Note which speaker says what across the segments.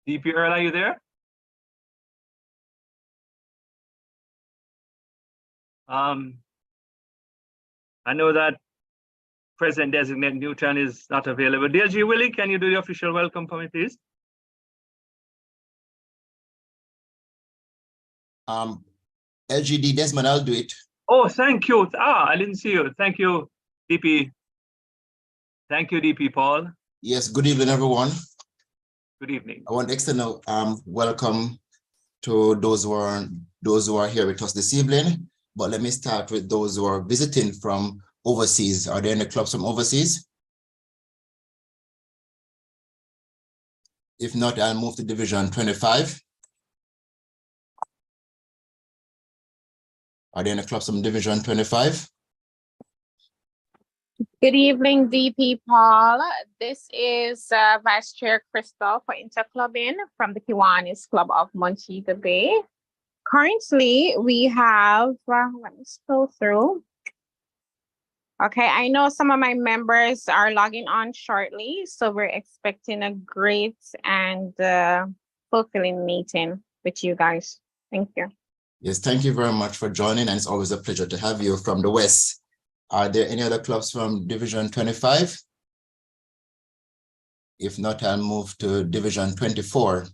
Speaker 1: DP Earl, are you there? I know that President-designate Newton is not available. DLG Willie, can you do the official welcome for me, please?
Speaker 2: LGD Desmond, I'll do it.
Speaker 1: Oh, thank you. I didn't see you. Thank you, DP. Thank you, DP Paul.
Speaker 2: Yes, good evening, everyone.
Speaker 1: Good evening.
Speaker 2: I want to extend a welcome to those who are here with us this evening. But let me start with those who are visiting from overseas. Are there any clubs from overseas? If not, I'll move to Division 25. Are there any clubs from Division 25?
Speaker 3: Good evening, DP Paul. This is Vice Chair Crystal for Interclubbing from the Kiwanis Club of Montego Bay. Currently, we have, let me scroll through. Okay, I know some of my members are logging on shortly, so we're expecting a great and fulfilling meeting with you guys. Thank you.
Speaker 2: Yes, thank you very much for joining, and it's always a pleasure to have you from the West. Are there any other clubs from Division 25? If not, I'll move to Division 24.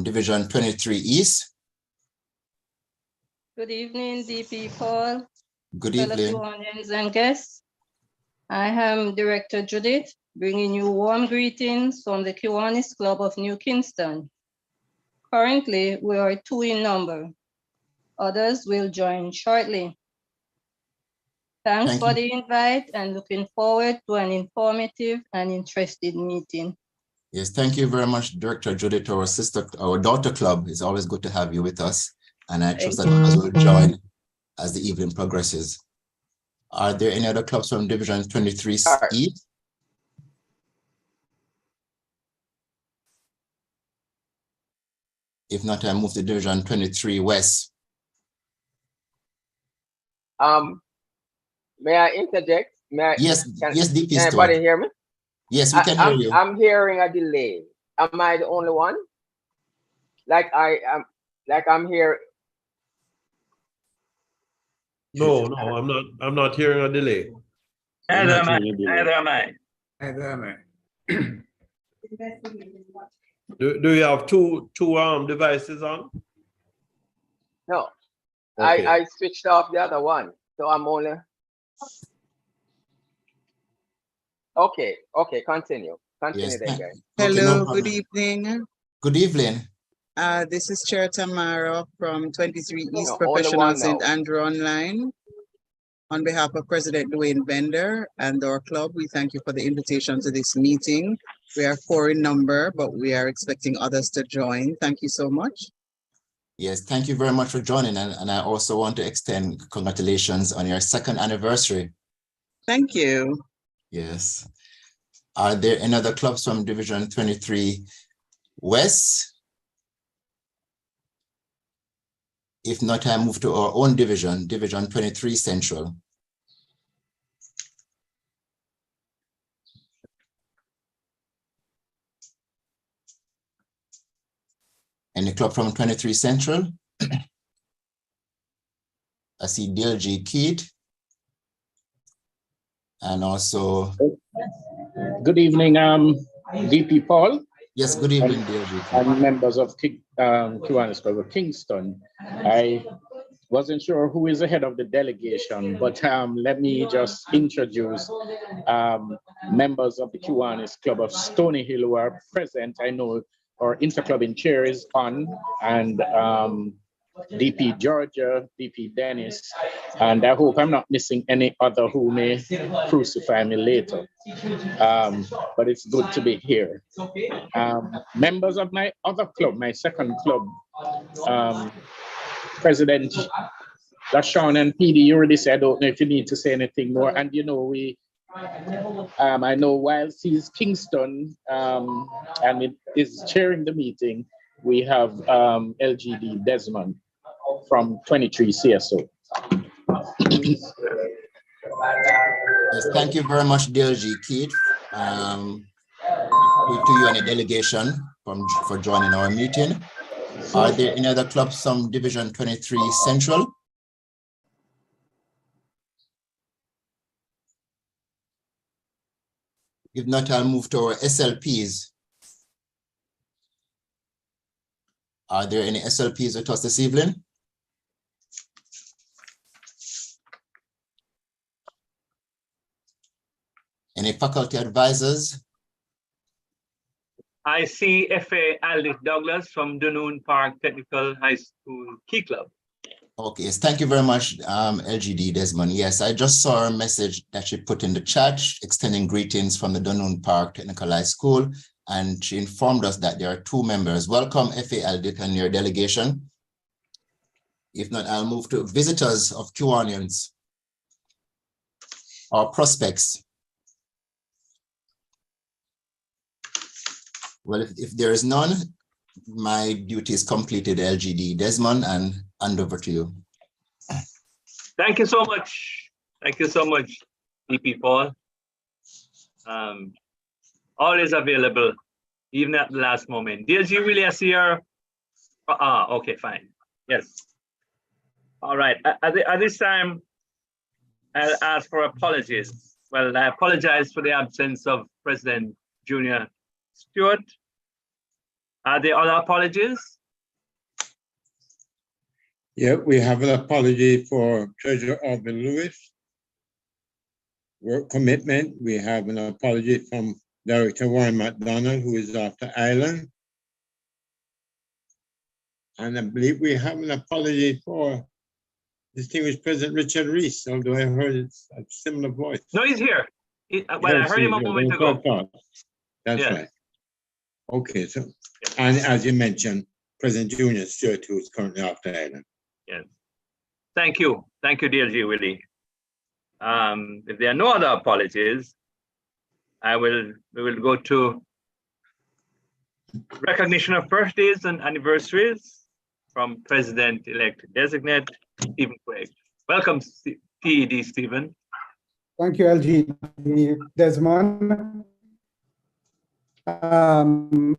Speaker 2: Division 23 East.
Speaker 4: Good evening, DP Paul.
Speaker 2: Good evening.
Speaker 4: Fellow Kiwanians and guests. I am Director Judith, bringing you warm greetings from the Kiwanis Club of New Kingston. Currently, we are 2 in number. Others will join shortly. Thanks for the invite and looking forward to an informative and interesting meeting.
Speaker 2: Yes, thank you very much, Director Judith. Our daughter club. It's always good to have you with us. And I trust that others will join as the evening progresses. Are there any other clubs from Division 23 East? If not, I move to Division 23 West.
Speaker 5: May I interject?
Speaker 2: Yes, DP.
Speaker 5: Can anybody hear me?
Speaker 2: Yes, we can hear you.
Speaker 5: I'm hearing a delay. Am I the only one? I'm here.
Speaker 6: No, I'm not hearing a delay.
Speaker 1: Neither am I.
Speaker 6: Do you have two devices on?
Speaker 5: No.
Speaker 6: Okay.
Speaker 5: I switched off the other one. So I'm only. Okay, continue. Continue then, guys.
Speaker 7: Hello, good evening.
Speaker 2: Good evening.
Speaker 7: This is Chair Tamara from 23 East Professional St. Andrew Online. On behalf of President Dwayne Bender and our club, we thank you for the invitation to this meeting. We are 4 in number, but we are expecting others to join. Thank you so much.
Speaker 2: Yes, thank you very much for joining. And I also want to extend congratulations on your 2nd anniversary.
Speaker 7: Thank you.
Speaker 2: Yes. Are there any other clubs from Division 23 West? If not, I move to our own division, Division 23 Central. Any club from 23 Central? I see DLG Keith. And also.
Speaker 8: Good evening, DP Paul.
Speaker 2: Yes, good evening, DLG.
Speaker 8: And members of Kiwanis Club of Kingston. I wasn't sure who is the head of the delegation, but let me just introduce members of the Kiwanis Club of Stony Hill who are present. I know our interclubbing chair is on, and DP Georgia, DP Dennis, and I hope I'm not missing any other who may crucify me later. But it's good to be here. Members of my other club, my 2nd club, President LaShawn and PD, you already said, I don't know if you need to say anything more. And you know, I know while he's Kingston and it is chairing the meeting, we have LGD Desmond from 23 CSO.
Speaker 2: Yes, thank you very much, DLG Keith. To you and the delegation for joining our meeting. Are there any other clubs from Division 23 Central? If not, I'll move to our SLPs. Are there any SLPs with us this evening? Any faculty advisors?
Speaker 1: I see F.A. Aldith Douglas from Dunoon Park Technical High School Key Club.
Speaker 2: Okay, yes, thank you very much, LGD Desmond. Yes, I just saw a message that she put in the chat extending greetings from the Dunoon Park Technical High School, and she informed us that there are 2 members. Welcome, F.A. Aldith and your delegation. If not, I'll move to visitors of Kiwanians or prospects. Well, if there is none, my duty is completed, LGD Desmond, and hand over to you.
Speaker 1: Thank you so much. Thank you so much, DP Paul. Always available, even at the last moment. DLG Willie, I see your. Okay, fine. Yes. All right. At this time, I'll ask for apologies. Well, I apologize for the absence of President Junior Stewart. Are there other apologies?
Speaker 9: Yeah, we have an apology for Treasurer Alvin Lewis. Work commitment. We have an apology from Director Warren McDonald, who is off the island. And I believe we have an apology for distinguished President Richard Reese, although I heard a similar voice.
Speaker 1: No, he's here. Well, I heard him a moment ago.
Speaker 9: That's right. Okay, so, and as you mentioned, President Junior Stewart, who is currently off the island.
Speaker 1: Yes. Thank you. Thank you, DLG Willie. If there are no other apologies, we will go to recognition of birthdays and anniversaries from President-elect designate Stephen Craig. Welcome, PED Stephen.
Speaker 10: Thank you, LG Desmond. And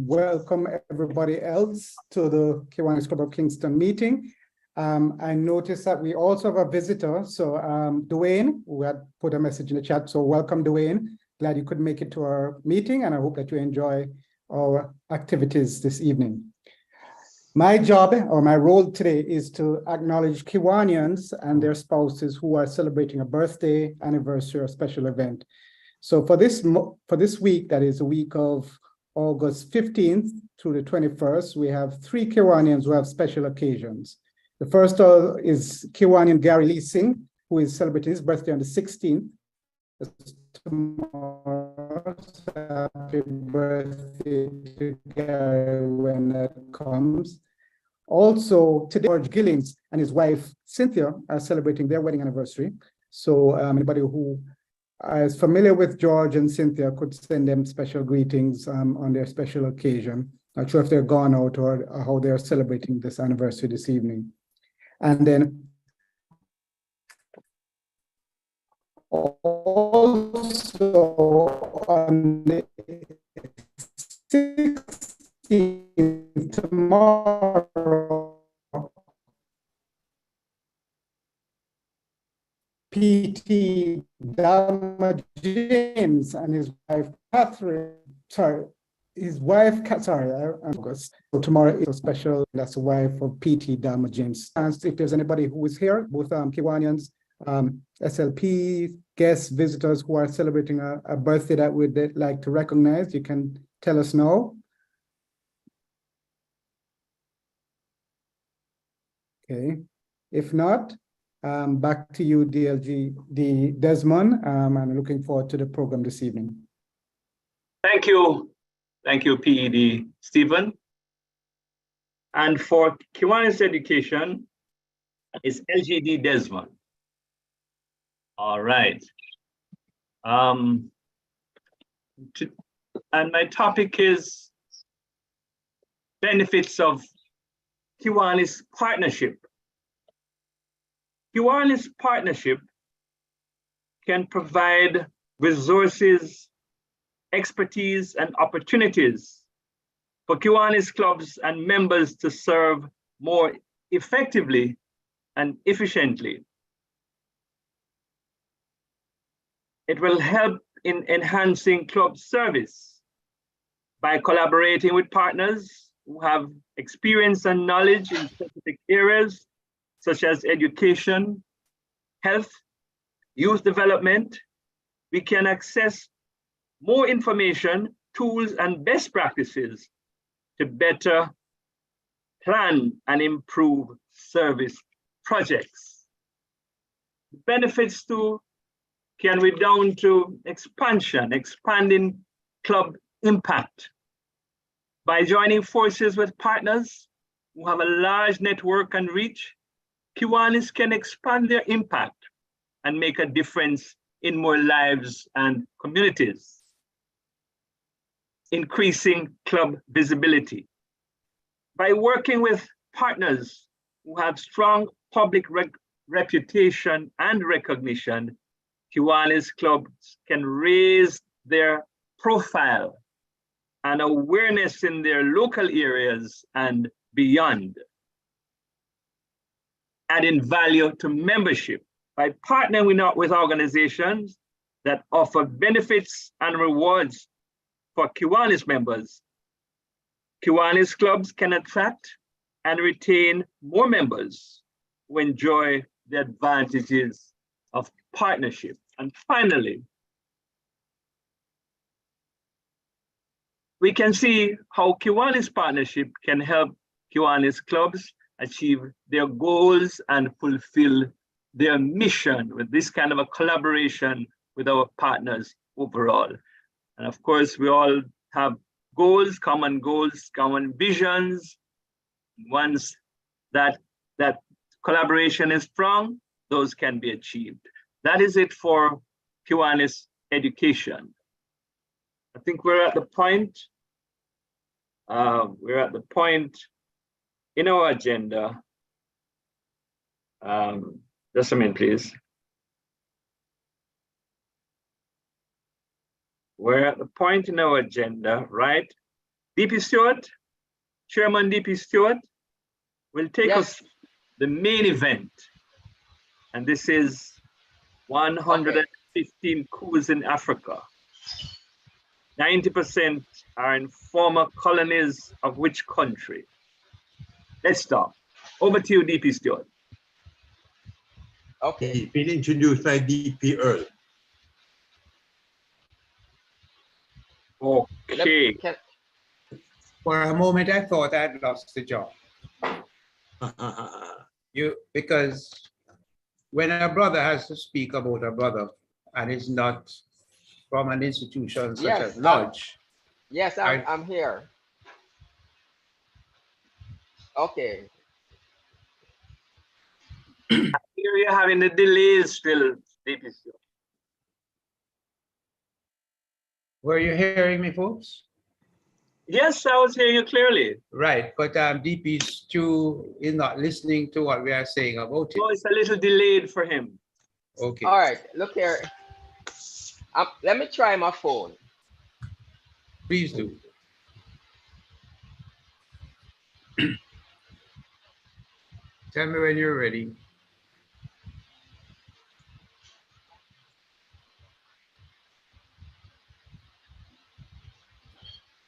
Speaker 10: welcome everybody else to the Kiwanis Club of Kingston meeting. I noticed that we also have a visitor. So Dwayne, who had put a message in the chat. So welcome, Dwayne. Glad you could make it to our meeting, and I hope that you enjoy our activities this evening. My job or my role today is to acknowledge Kiwanians and their spouses who are celebrating a birthday, anniversary, or special event. So for this week, that is the week of August 15th through the 21st, we have 3 Kiwanians who have special occasions. The first is Kiwanian Gary Lee Singh, who is celebrating his birthday on the 16th. Tomorrow. Happy birthday to Gary when that comes. Also, today, George Gillings and his wife, Cynthia, are celebrating their wedding anniversary. So anybody who is familiar with George and Cynthia could send them special greetings on their special occasion. Not sure if they're gone out or how they're celebrating this anniversary this evening. And then also on the 16th, tomorrow, PT Dalma James and his wife Catherine, August. So tomorrow is a special, that's the wife of PT Dalma James. And if there's anybody who is here, both Kiwanians, SLP, guests, visitors who are celebrating a birthday that we'd like to recognize, you can tell us now. Okay, if not, back to you, DLG Desmond. I'm looking forward to the program this evening.
Speaker 1: Thank you. Thank you, PED Stephen. And for Kiwanis education, it's LGD Desmond. All right. And my topic is benefits of Kiwanis partnership. Kiwanis partnership can provide resources, expertise, and opportunities for Kiwanis clubs and members to serve more effectively and efficiently. It will help in enhancing club service by collaborating with partners who have experience and knowledge in specific areas such as education, health, youth development. We can access more information, tools, and best practices to better plan and improve service projects. The benefits too can redound to expansion, expanding club impact. By joining forces with partners who have a large network and reach, Kiwanis can expand their impact and make a difference in more lives and communities, increasing club visibility. By working with partners who have strong public reputation and recognition, Kiwanis clubs can raise their profile and awareness in their local areas and beyond, adding value to membership. By partnering with organizations that offer benefits and rewards for Kiwanis members, Kiwanis clubs can attract and retain more members who enjoy the advantages of partnership. And finally, we can see how Kiwanis partnership can help Kiwanis clubs achieve their goals and fulfill their mission with this kind of a collaboration with our partners overall. And of course, we all have goals, common visions. Once that collaboration is strong, those can be achieved. That is it for Kiwanis education. I think we're at the point in our agenda. Just a minute, please. We're at the point in our agenda, right? DP Stewart, Chairman DP Stewart, will take us the main event. And this is 115 coups in Africa. 90% are in former colonies of which country? Let's start. Over to you, DP Stewart.
Speaker 5: Okay.
Speaker 6: Been introduced by DP Earl.
Speaker 1: Okay.
Speaker 11: For a moment, I thought I'd lost the job. Because when a brother has to speak about a brother and it's not from an institution such as Lodge.
Speaker 5: Yes, I'm here. Okay.
Speaker 1: Here you're having the delays still, DP Stewart.
Speaker 11: Were you hearing me, folks?
Speaker 1: Yes, I was hearing you clearly.
Speaker 11: Right, but DP Stu is not listening to what we are saying about it.
Speaker 1: Oh, it's a little delayed for him.
Speaker 11: Okay.
Speaker 5: All right, look here. Let me try my phone.
Speaker 11: Please do. Tell me when you're ready.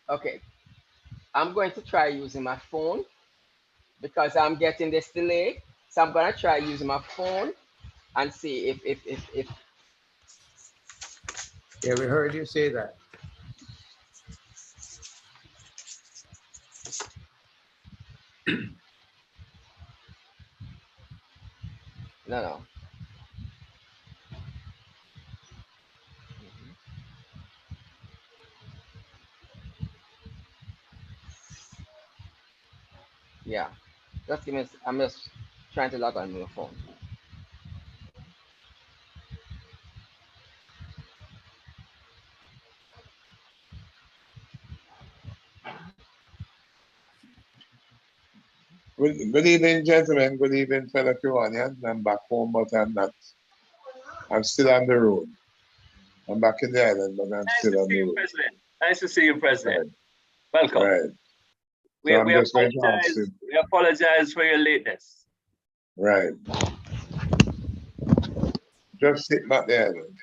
Speaker 5: Okay. I'm going to try using my phone because I'm getting this delay. So I'm going to try using my phone and see if
Speaker 11: Yeah, we heard you say that.
Speaker 5: No. Yeah, just give me. I'm just trying to log on my phone.
Speaker 12: Good evening, gentlemen. Good evening, fellow Kiwanians. I'm back home, but I'm not I'm still on the road. I'm back in the island, but I'm
Speaker 1: Nice
Speaker 12: still
Speaker 1: to
Speaker 12: on
Speaker 1: see
Speaker 12: the
Speaker 1: you,
Speaker 12: road.
Speaker 1: President. Nice to see you, President.
Speaker 12: Right.
Speaker 1: Welcome.
Speaker 12: Right.
Speaker 1: We,
Speaker 12: So I'm
Speaker 1: we
Speaker 12: just going to ask
Speaker 1: apologize.
Speaker 12: him.
Speaker 1: We apologize for your lateness.
Speaker 12: Right. Just sit back the island.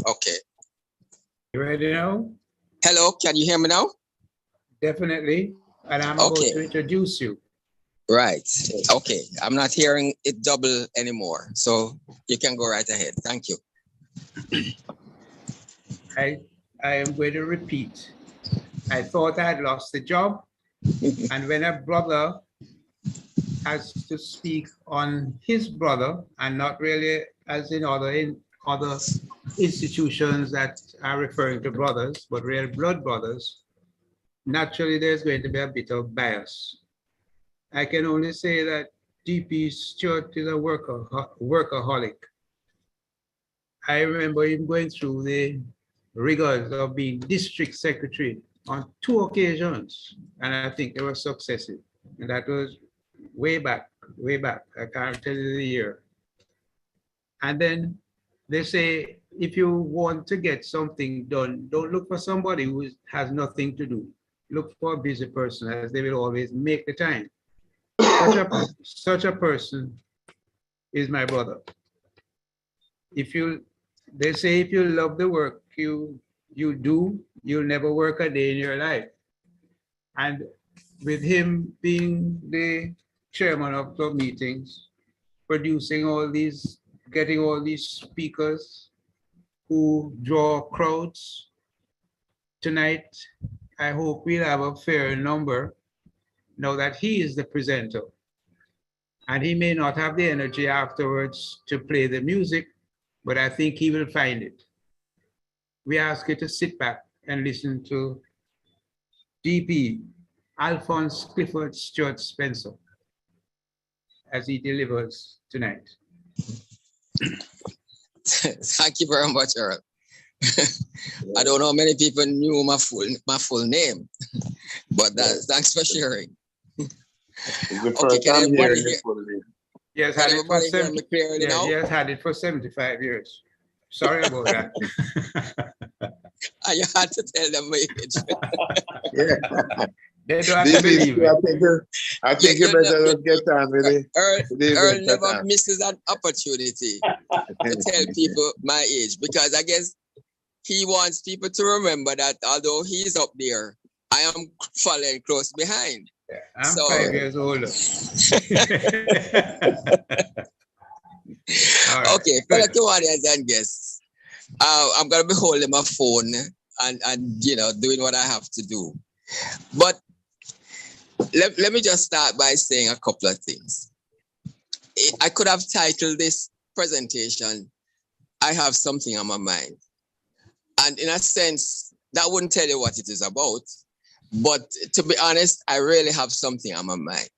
Speaker 13: Okay.
Speaker 11: You ready now?
Speaker 13: Hello, can you hear me now?
Speaker 11: Definitely. And I'm
Speaker 13: Okay.
Speaker 11: about to introduce you.
Speaker 13: Right. Okay. I'm not hearing it double anymore. So you can go right ahead. Thank you.
Speaker 11: I am going to repeat. I thought I had lost the job. And when a brother has to speak on his brother and not really as in other institutions that are referring to brothers, but real blood brothers, naturally there's going to be a bit of bias. I can only say that DP Stewart is a workaholic. I remember him going through the rigors of being district secretary on 2 occasions, and I think they were successive. And that was way back. I can't tell you the year. And then they say, if you want to get something done, don't look for somebody who has nothing to do. Look for a busy person, as they will always make the time. Such a person is my brother. They say if you love the work you do, you'll never work a day in your life. And with him being the chairman of the meetings, producing all these, getting all these speakers who draw crowds, tonight, I hope we'll have a fair number now that he is the presenter. And he may not have the energy afterwards to play the music, but I think he will find it. We ask you to sit back and listen to DP Alphonse Clifford Stewart Spencer as he delivers tonight.
Speaker 13: Thank you very much, Earl. I don't know how many people knew my full name, but thanks for sharing. Okay, can everybody hear?
Speaker 11: Yes,
Speaker 13: can everybody hear me clearly now?
Speaker 11: He has had it for 75 years. Sorry about that.
Speaker 13: You had to tell them my age.
Speaker 12: Yeah.
Speaker 11: They don't have to believe it.
Speaker 12: I think you better get on with it.
Speaker 13: Earl never misses an opportunity to tell people my age, because I guess he wants people to remember that although he's up there, I am following close behind.
Speaker 11: Yeah, I'm 5 years older.
Speaker 13: Right, okay, fellow audience and guests, I'm gonna be holding my phone and doing what I have to do. But let me just start by saying a couple of things. I could have titled this presentation, I Have Something on My Mind. And in a sense, that wouldn't tell you what it is about. But to be honest, I really have something on my mind.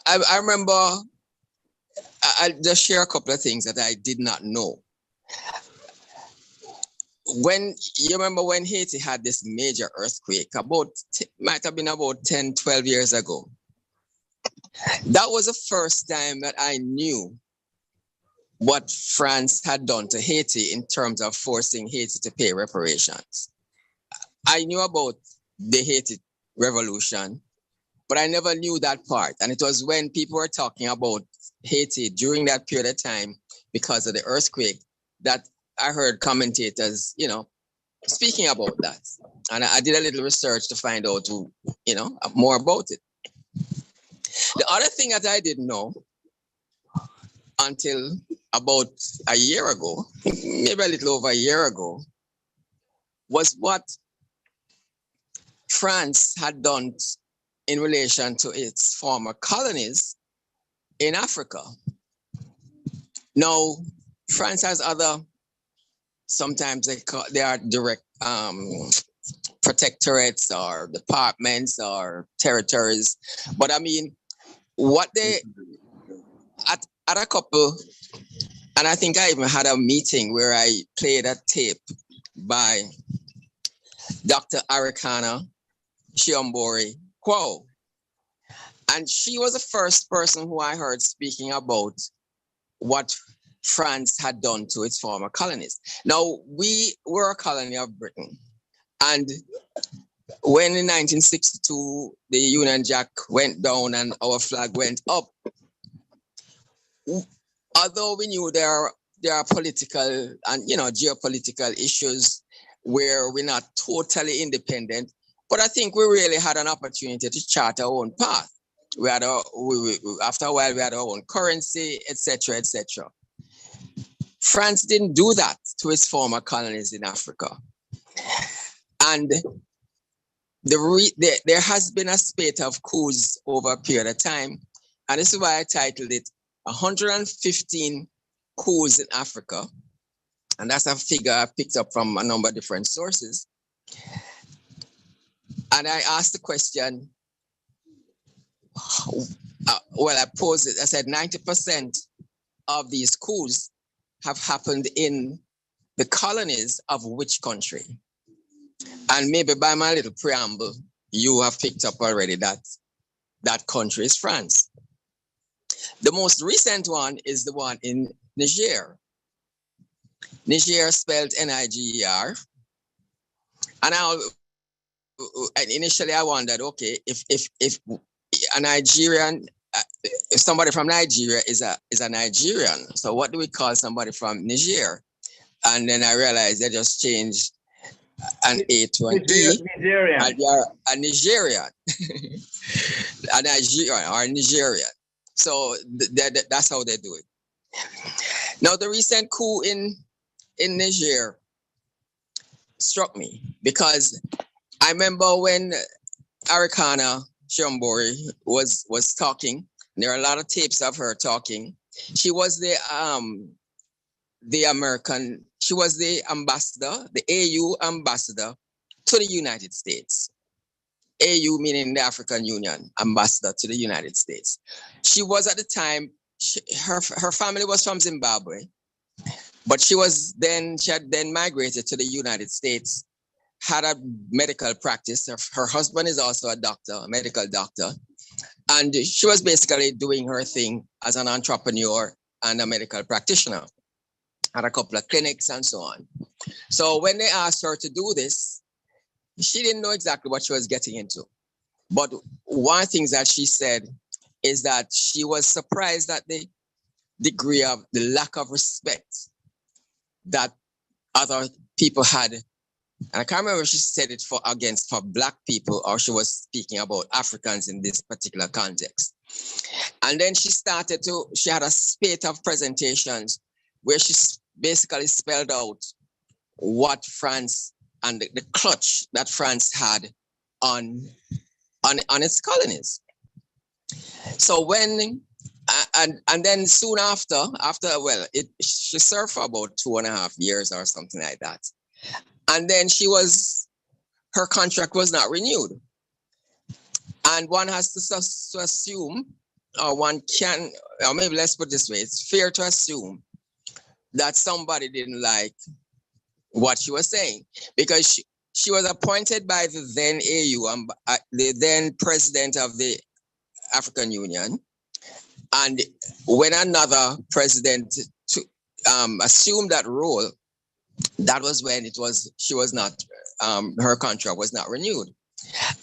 Speaker 13: I remember, I'll just share a couple of things that I did not know. You remember when Haiti had this major earthquake, might have been about 10, 12 years ago. That was the first time that I knew what France had done to Haiti in terms of forcing Haiti to pay reparations. I knew about the Haiti revolution, but I never knew that part. And it was when people were talking about Haiti during that period of time, because of the earthquake, that I heard commentators, speaking about that. And I did a little research to find out, more about it. The other thing that I didn't know until about a year ago, maybe a little over a year ago, was what France had done in relation to its former colonies in Africa. Now, France has sometimes they are direct protectorates or departments or territories. But I mean, what they, at a couple, and I think I even had a meeting where I played a tape by Dr. Arikana Shiambori Quo. And she was the first person who I heard speaking about what France had done to its former colonies. Now, we were a colony of Britain. And when in 1962, the Union Jack went down and our flag went up, although we knew there are political and geopolitical issues where we're not totally independent, but I think we really had an opportunity to chart our own path. We had after a while we had our own currency, etc., etc. France didn't do that to its former colonies in Africa, and there has been a spate of coups over a period of time, and this is why I titled it 115 coups in Africa, and that's a figure I picked up from a number of different sources. And I asked the question, I posed it, I said 90% of these coups have happened in the colonies of which country? And maybe by my little preamble, you have picked up already that that country is France. The most recent one is the one in Niger. Niger spelled Niger. And initially I wondered, okay, if a Nigerian, somebody from Nigeria is a Nigerian, so what do we call somebody from Niger? And then I realized they just changed an A to an E.
Speaker 1: Nigerian.
Speaker 13: And they are a Nigerian. A Nigerian or Nigerian. So that's how they do it. Now, the recent coup in Niger struck me because I remember when Arikana Shiambori was talking. There are a lot of tapes of her talking. She was the American, she was the ambassador, the AU ambassador to the United States. AU meaning the African Union, ambassador to the United States. She was at the time, her family was from Zimbabwe, but she had then migrated to the United States, had a medical practice. Her husband is also a doctor, a medical doctor. And she was basically doing her thing as an entrepreneur and a medical practitioner. Had a couple of clinics and so on. So when they asked her to do this, she didn't know exactly what she was getting into. But one of the things that she said is that she was surprised at the degree of the lack of respect that other people had. And I can't remember if she said it for Black people or she was speaking about Africans in this particular context. And then she had a spate of presentations where she basically spelled out what France and the clutch that France had on its colonies. So when, and then soon after, she served for about 2.5 years or something like that. And then her contract was not renewed. And one has to assume, or one can, or maybe let's put it this way, it's fair to assume that somebody didn't like what she was saying, because she was appointed by the then AU, the then president of the African Union. And when another president assumed that role, that was when her contract was not renewed.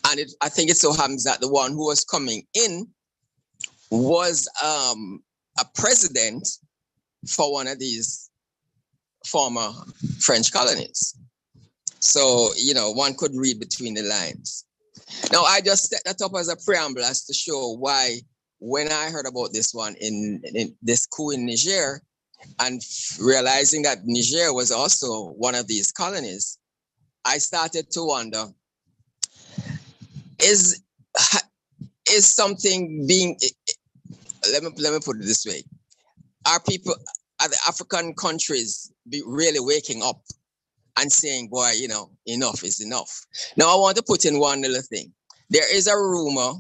Speaker 13: And I think it so happens that the one who was coming in was a president for one of these former French colonies. So, one could read between the lines. Now, I just set that up as a preamble as to show why, when I heard about this one in this coup in Niger, and realizing that Niger was also one of these colonies, I started to wonder, is something being, let me put it this way, are the African countries really waking up and saying, boy, enough is enough? Now, I want to put in one little thing. There is a rumor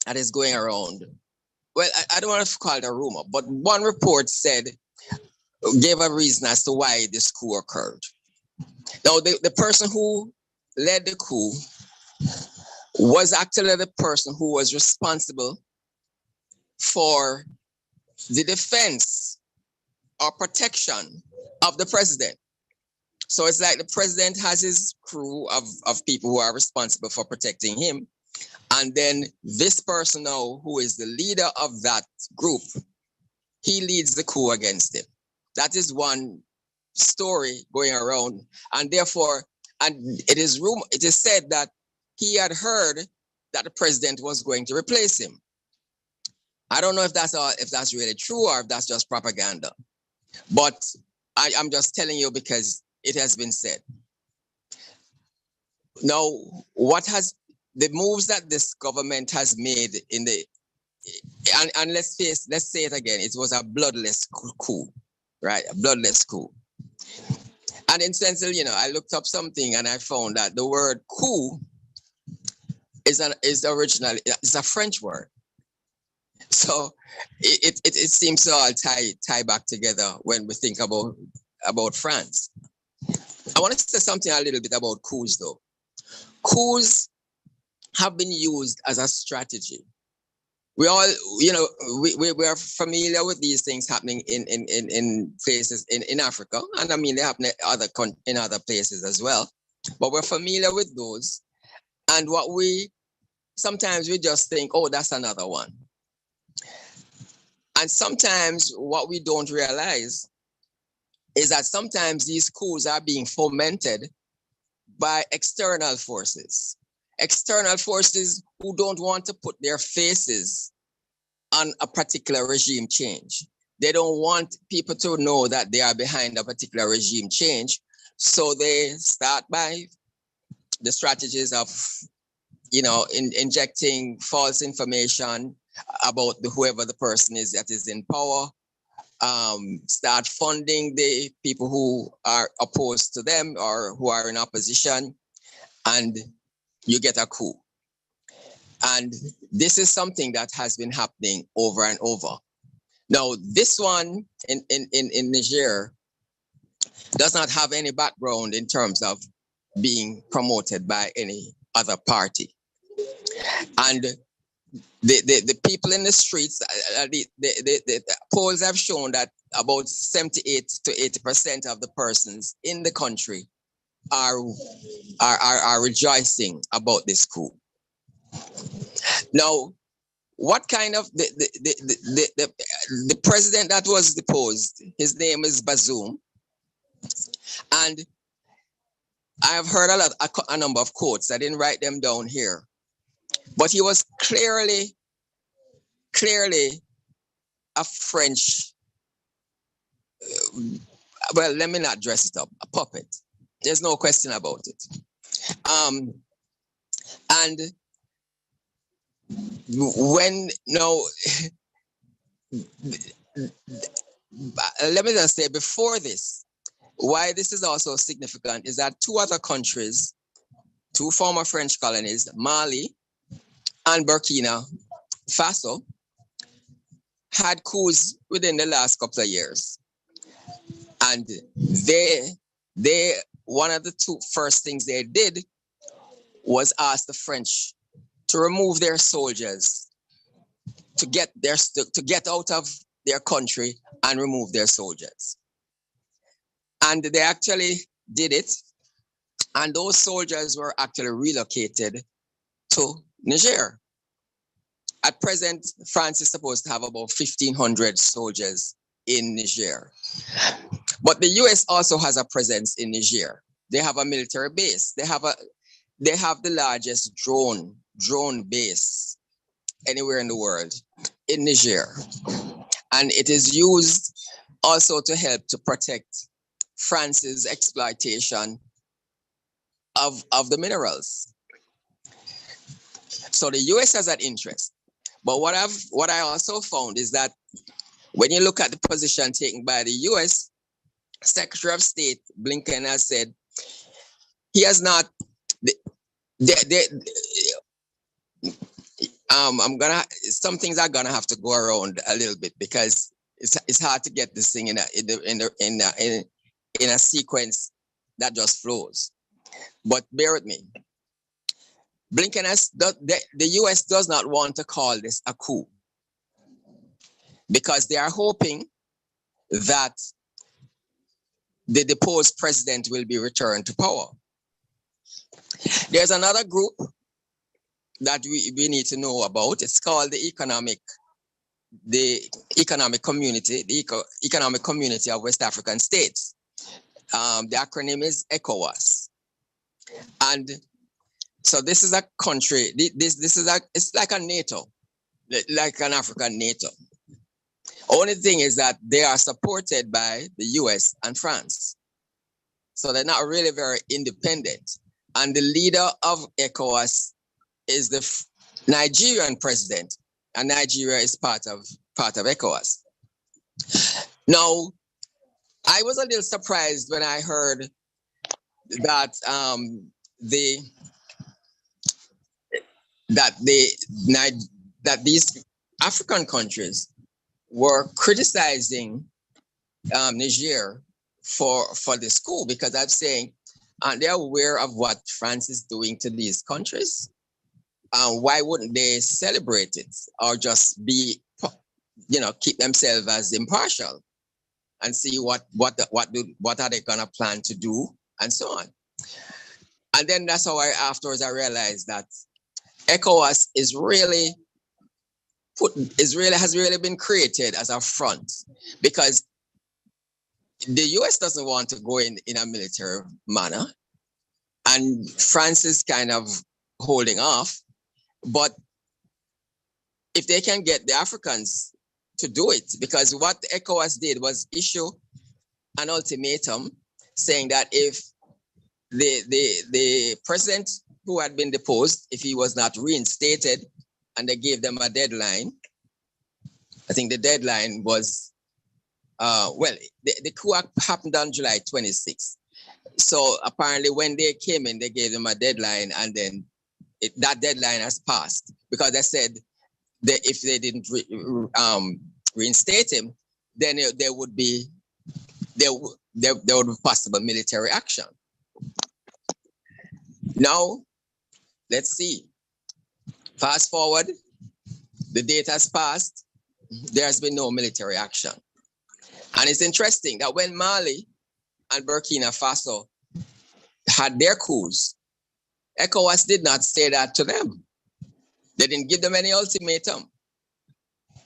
Speaker 13: that is going around. Well, I don't want to call it a rumor, but one report gave a reason as to why this coup occurred. Now, the person who led the coup was actually the person who was responsible for the defense or protection of the president. So it's like the president has his crew of people who are responsible for protecting him. And then this person now, who is the leader of that group, he leads the coup against him. That is one story going around. And therefore, and it is said that he had heard that the president was going to replace him. I don't know if that's really true or if that's just propaganda. But I'm just telling you because it has been said. Now, the moves that this government has made and let's say it again, it was a bloodless coup, right? A bloodless coup. And incidentally, I looked up something and I found that the word coup is originally, it's a French word. So it seems to all tie back together when we think about France. I want to say something a little bit about coups though. Coups have been used as a strategy. We all, we are familiar with these things happening in places in Africa, and I mean they happen in other places as well. But we're familiar with those, and sometimes we just think, oh, that's another one. And sometimes what we don't realize is that sometimes these coups are being fomented by external forces. External forces who don't want to put their faces on a particular regime change. They don't want people to know that they are behind a particular regime change. So they start by the strategies of, injecting false information about whoever the person is that is in power, start funding the people who are opposed to them or who are in opposition, and you get a coup. And this is something that has been happening over and over. Now, this one in Niger does not have any background in terms of being promoted by any other party. And the people in the streets, the polls have shown that about 78 to 80% of the persons in the country are rejoicing about this coup. Now, what kind of the president that was deposed, his name is Bazoum, and I have heard a number of quotes. I didn't write them down here, but he was clearly a French. Well, let me not dress it up. A puppet. There's no question about it. And when let me just say before this, why this is also significant is that two other countries, two former French colonies, Mali and Burkina Faso, had coups within the last couple of years. And one of the two first things they did was ask the French to remove their soldiers, to get out of their country and remove their soldiers. And they actually did it. And those soldiers were actually relocated to Niger. At present, France is supposed to have about 1,500 soldiers in Niger. But the US also has a presence in Niger. They have a military base. They have the largest drone base anywhere in the world in Niger. And it is used also to help to protect France's exploitation of the minerals. So the US has that interest. But what I also found is that when you look at the position taken by the US, Secretary of State Blinken has said he has not. Some things are gonna have to go around a little bit because it's hard to get this thing in a sequence that just flows. But bear with me. Blinken has, the US does not want to call this a coup because they are hoping that the deposed president will be returned to power. There's another group that we need to know about. It's called the Economic Community, Economic Community of West African States. The acronym is ECOWAS. And so this is a country, it's like a NATO, like an African NATO. Only thing is that they are supported by the US and France. So they're not really very independent. And the leader of ECOWAS is the Nigerian president, and Nigeria is part of ECOWAS. Now, I was a little surprised when I heard that these African countries were criticizing Niger for this coup, because I'm saying, aren't they aware of what France is doing to these countries? Why wouldn't they celebrate it, or just be, keep themselves as impartial and see what are they gonna plan to do and so on? And then that's how afterwards I realized that ECOWAS has really been created as a front, because the US doesn't want to go in a military manner, and France is kind of holding off. But if they can get the Africans to do it, because what ECOWAS did was issue an ultimatum saying that if the president who had been deposed, if he was not reinstated, and they gave them a deadline, I think the deadline was, the coup happened on July 26th. So apparently when they came in, they gave them a deadline, and then that deadline has passed, because they said that if they didn't reinstate him, then there would be possible military action. Now, let's see. Fast forward, the date has passed. There has been no military action. And it's interesting that when Mali and Burkina Faso had their coups, ECOWAS did not say that to them. They didn't give them any ultimatum.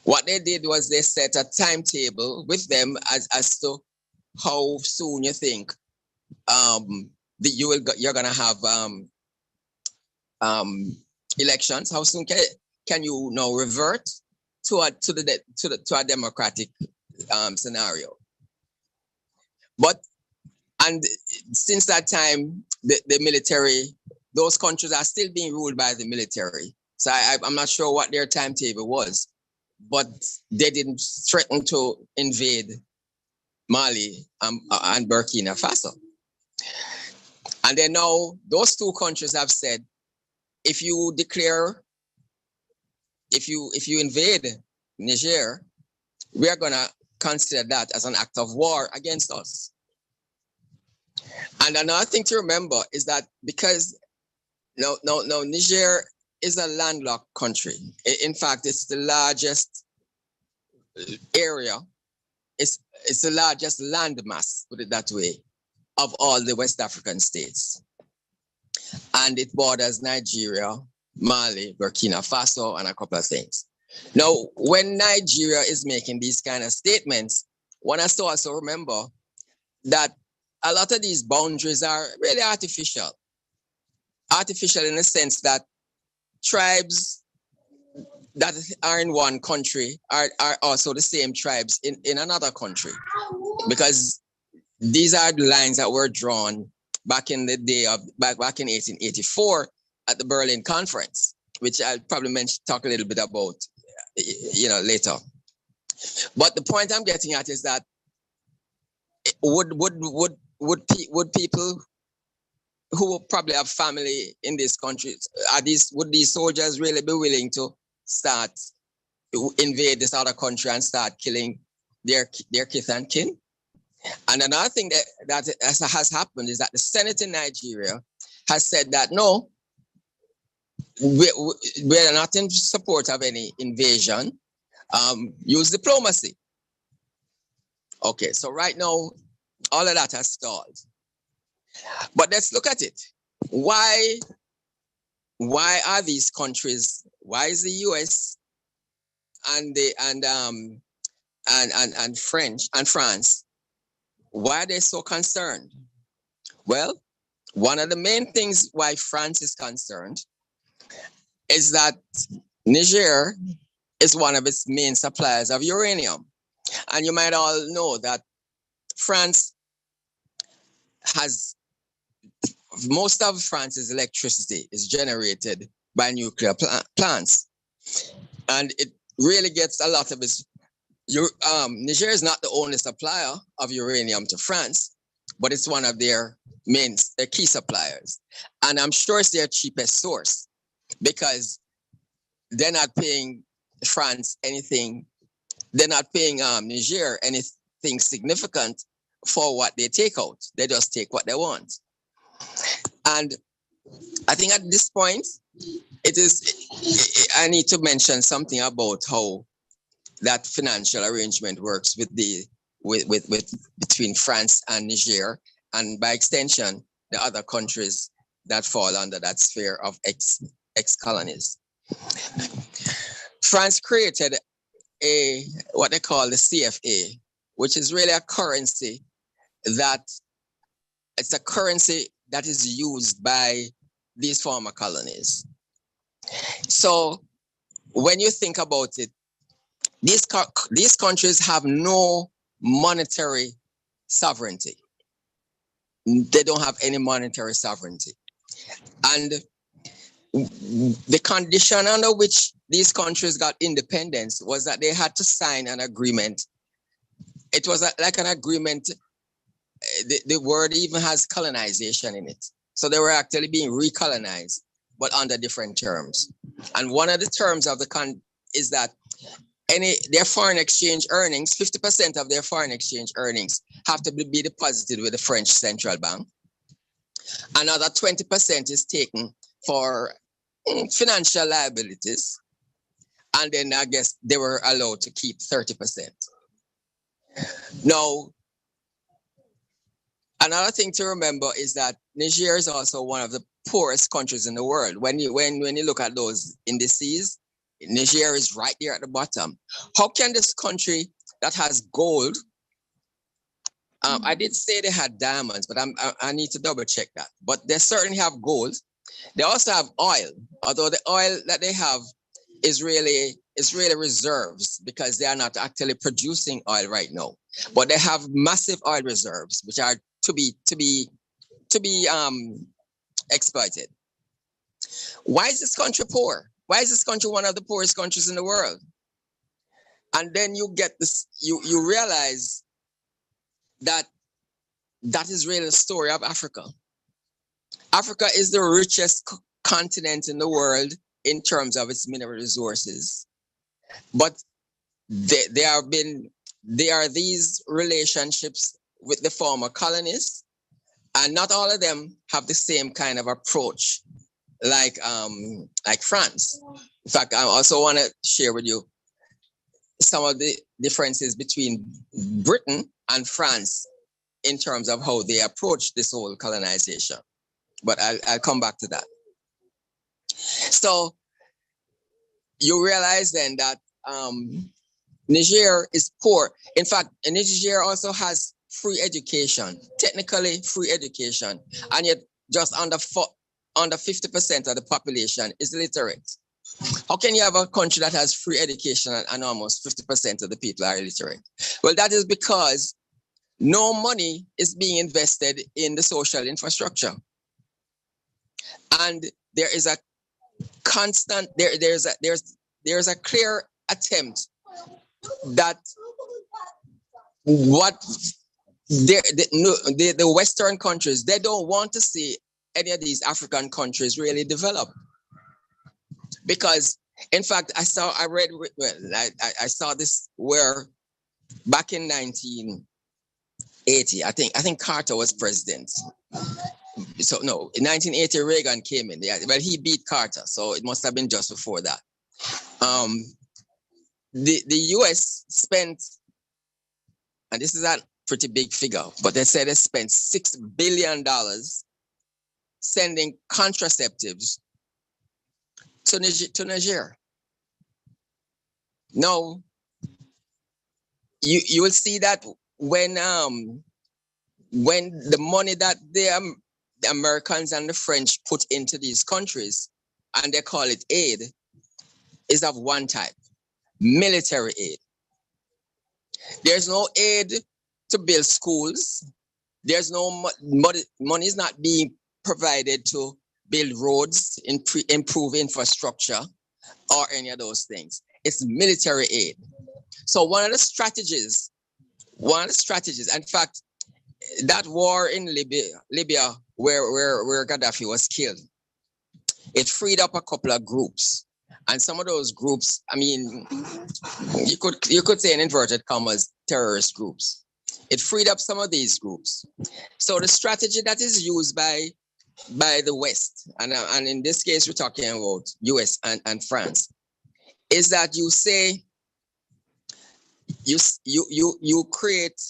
Speaker 13: What they did was they set a timetable with them as to how soon you think you're gonna have elections. How soon can you now revert to a democratic scenario? And since that time, the military, those countries are still being ruled by the military. So I'm not sure what their timetable was, but they didn't threaten to invade Mali and Burkina Faso. And then now those two countries have said, if you invade Niger, we are gonna consider that as an act of war against us. And another thing to remember is that because Niger is a landlocked country. In fact, it's the largest area. It's the largest landmass, put it that way, of all the West African states. And it borders Nigeria, Mali, Burkina Faso, and a couple of things. Now, when Nigeria is making these kind of statements, one has to also remember that a lot of these boundaries are really artificial. Artificial in the sense that tribes that are in one country are also the same tribes in another country, because these are the lines that were drawn back in the day of back in 1884 at the Berlin Conference, which I'll probably talk a little bit about, later. But the point I'm getting at is that would people who will probably have family in these countries, would these soldiers really be willing to invade this other country and start killing their kith and kin? And another thing that has happened is that the Senate in Nigeria has said that no, we are not in support of any invasion. Use diplomacy. Okay, so right now, all of that has stalled. But let's look at it. Why are these countries? Why is the U.S. and France? Why are they so concerned? Well, one of the main things why France is concerned is that Niger is one of its main suppliers of uranium. And you might all know that France has, most of France's electricity is generated by nuclear plants. And it really gets a lot of its, Niger is not the only supplier of uranium to France, but it's one of their main key suppliers. And I'm sure it's their cheapest source because they're not paying France anything. They're not paying Niger anything significant for what they take out. They just take what they want. And I think at this point, I need to mention something about how that financial arrangement works between France and Niger, and by extension, the other countries that fall under that sphere of ex-colonies. France created what they call the CFA, which is really a currency that is used by these former colonies. So when you think about it, these countries have no monetary sovereignty. They don't have any monetary sovereignty. And the condition under which these countries got independence was that they had to sign an agreement. It was like an agreement. The word even has colonization in it. So they were actually being recolonized, but under different terms. And one of the terms of is that their foreign exchange earnings, 50% of their foreign exchange earnings have to be deposited with the French central bank. Another 20% is taken for financial liabilities. And then I guess they were allowed to keep 30%. Now, another thing to remember is that Niger is also one of the poorest countries in the world. When you look at those indices, Niger is right there at the bottom. How can this country that has gold, I did say they had diamonds, but I need to double check that. But they certainly have gold. They also have oil, although the oil that they have is really reserves because they are not actually producing oil right now. But they have massive oil reserves, which are to be exploited. Why is this country poor? Why is this country one of the poorest countries in the world? And then you get this, you realize that is really the story of Africa. Africa is the richest continent in the world in terms of its mineral resources. But there are these relationships with the former colonies, and not all of them have the same kind of approach like France. In fact, I also want to share with you some of the differences between Britain and France in terms of how they approach this whole colonization. But I'll come back to that. So you realize then that Niger is poor. In fact, Niger also has free education, technically free education, and yet just under 50% of the population is illiterate. How can you have a country that has free education and almost 50% of the people are illiterate? Well, that is because no money is being invested in the social infrastructure. And there is a constant, there's a clear attempt that the Western countries, they don't want to see any of these African countries really develop. Because, in fact, I saw this where back in 1980, I think Carter was president. So no, in 1980 Reagan came in. Yeah, well, he beat Carter, so it must have been just before that. The US spent, and this is a pretty big figure, but they said they spent $6 billion sending contraceptives to Niger. Now, you will see that when the money that the Americans and the French put into these countries, and they call it aid, is of one type: military aid. There's no aid to build schools. There's no money is not being provided to build roads, improve infrastructure, or any of those things. It's military aid. So one of the strategies, in fact, that war in Libya where Gaddafi was killed, it freed up a couple of groups. And some of those groups, I mean, you could say in inverted commas, terrorist groups. It freed up some of these groups. So the strategy that is used by the West, and in this case, we're talking about US and France, is that you say, you create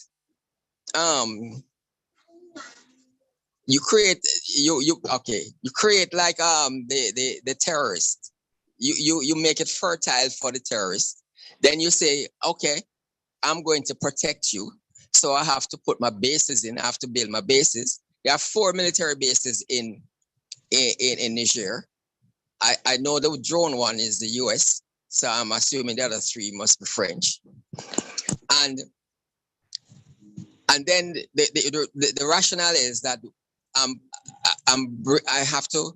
Speaker 13: like the terrorist. You make it fertile for the terrorists. Then you say, okay, I'm going to protect you. So I have to put my bases in. I have to build my bases. There are 4 military bases in Niger. I know the drone one is the US, so I'm assuming the other 3 must be French. And then the rationale is that I have to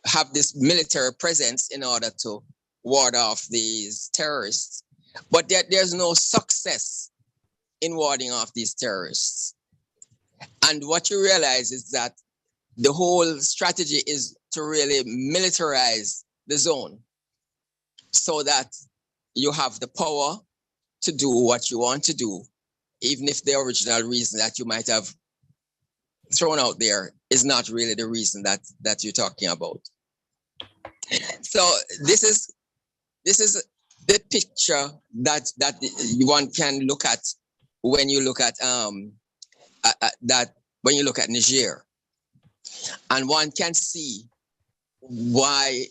Speaker 13: have this military presence in order to ward off these terrorists. But there's no success in warding off these terrorists. And what you realize is that the whole strategy is to really militarize the zone so that you have the power to do what you want to do, even if the original reason that you might have thrown out there is not really the reason that you're talking about. So this is the picture that one can look at when you look at when you look at Niger, and one can see why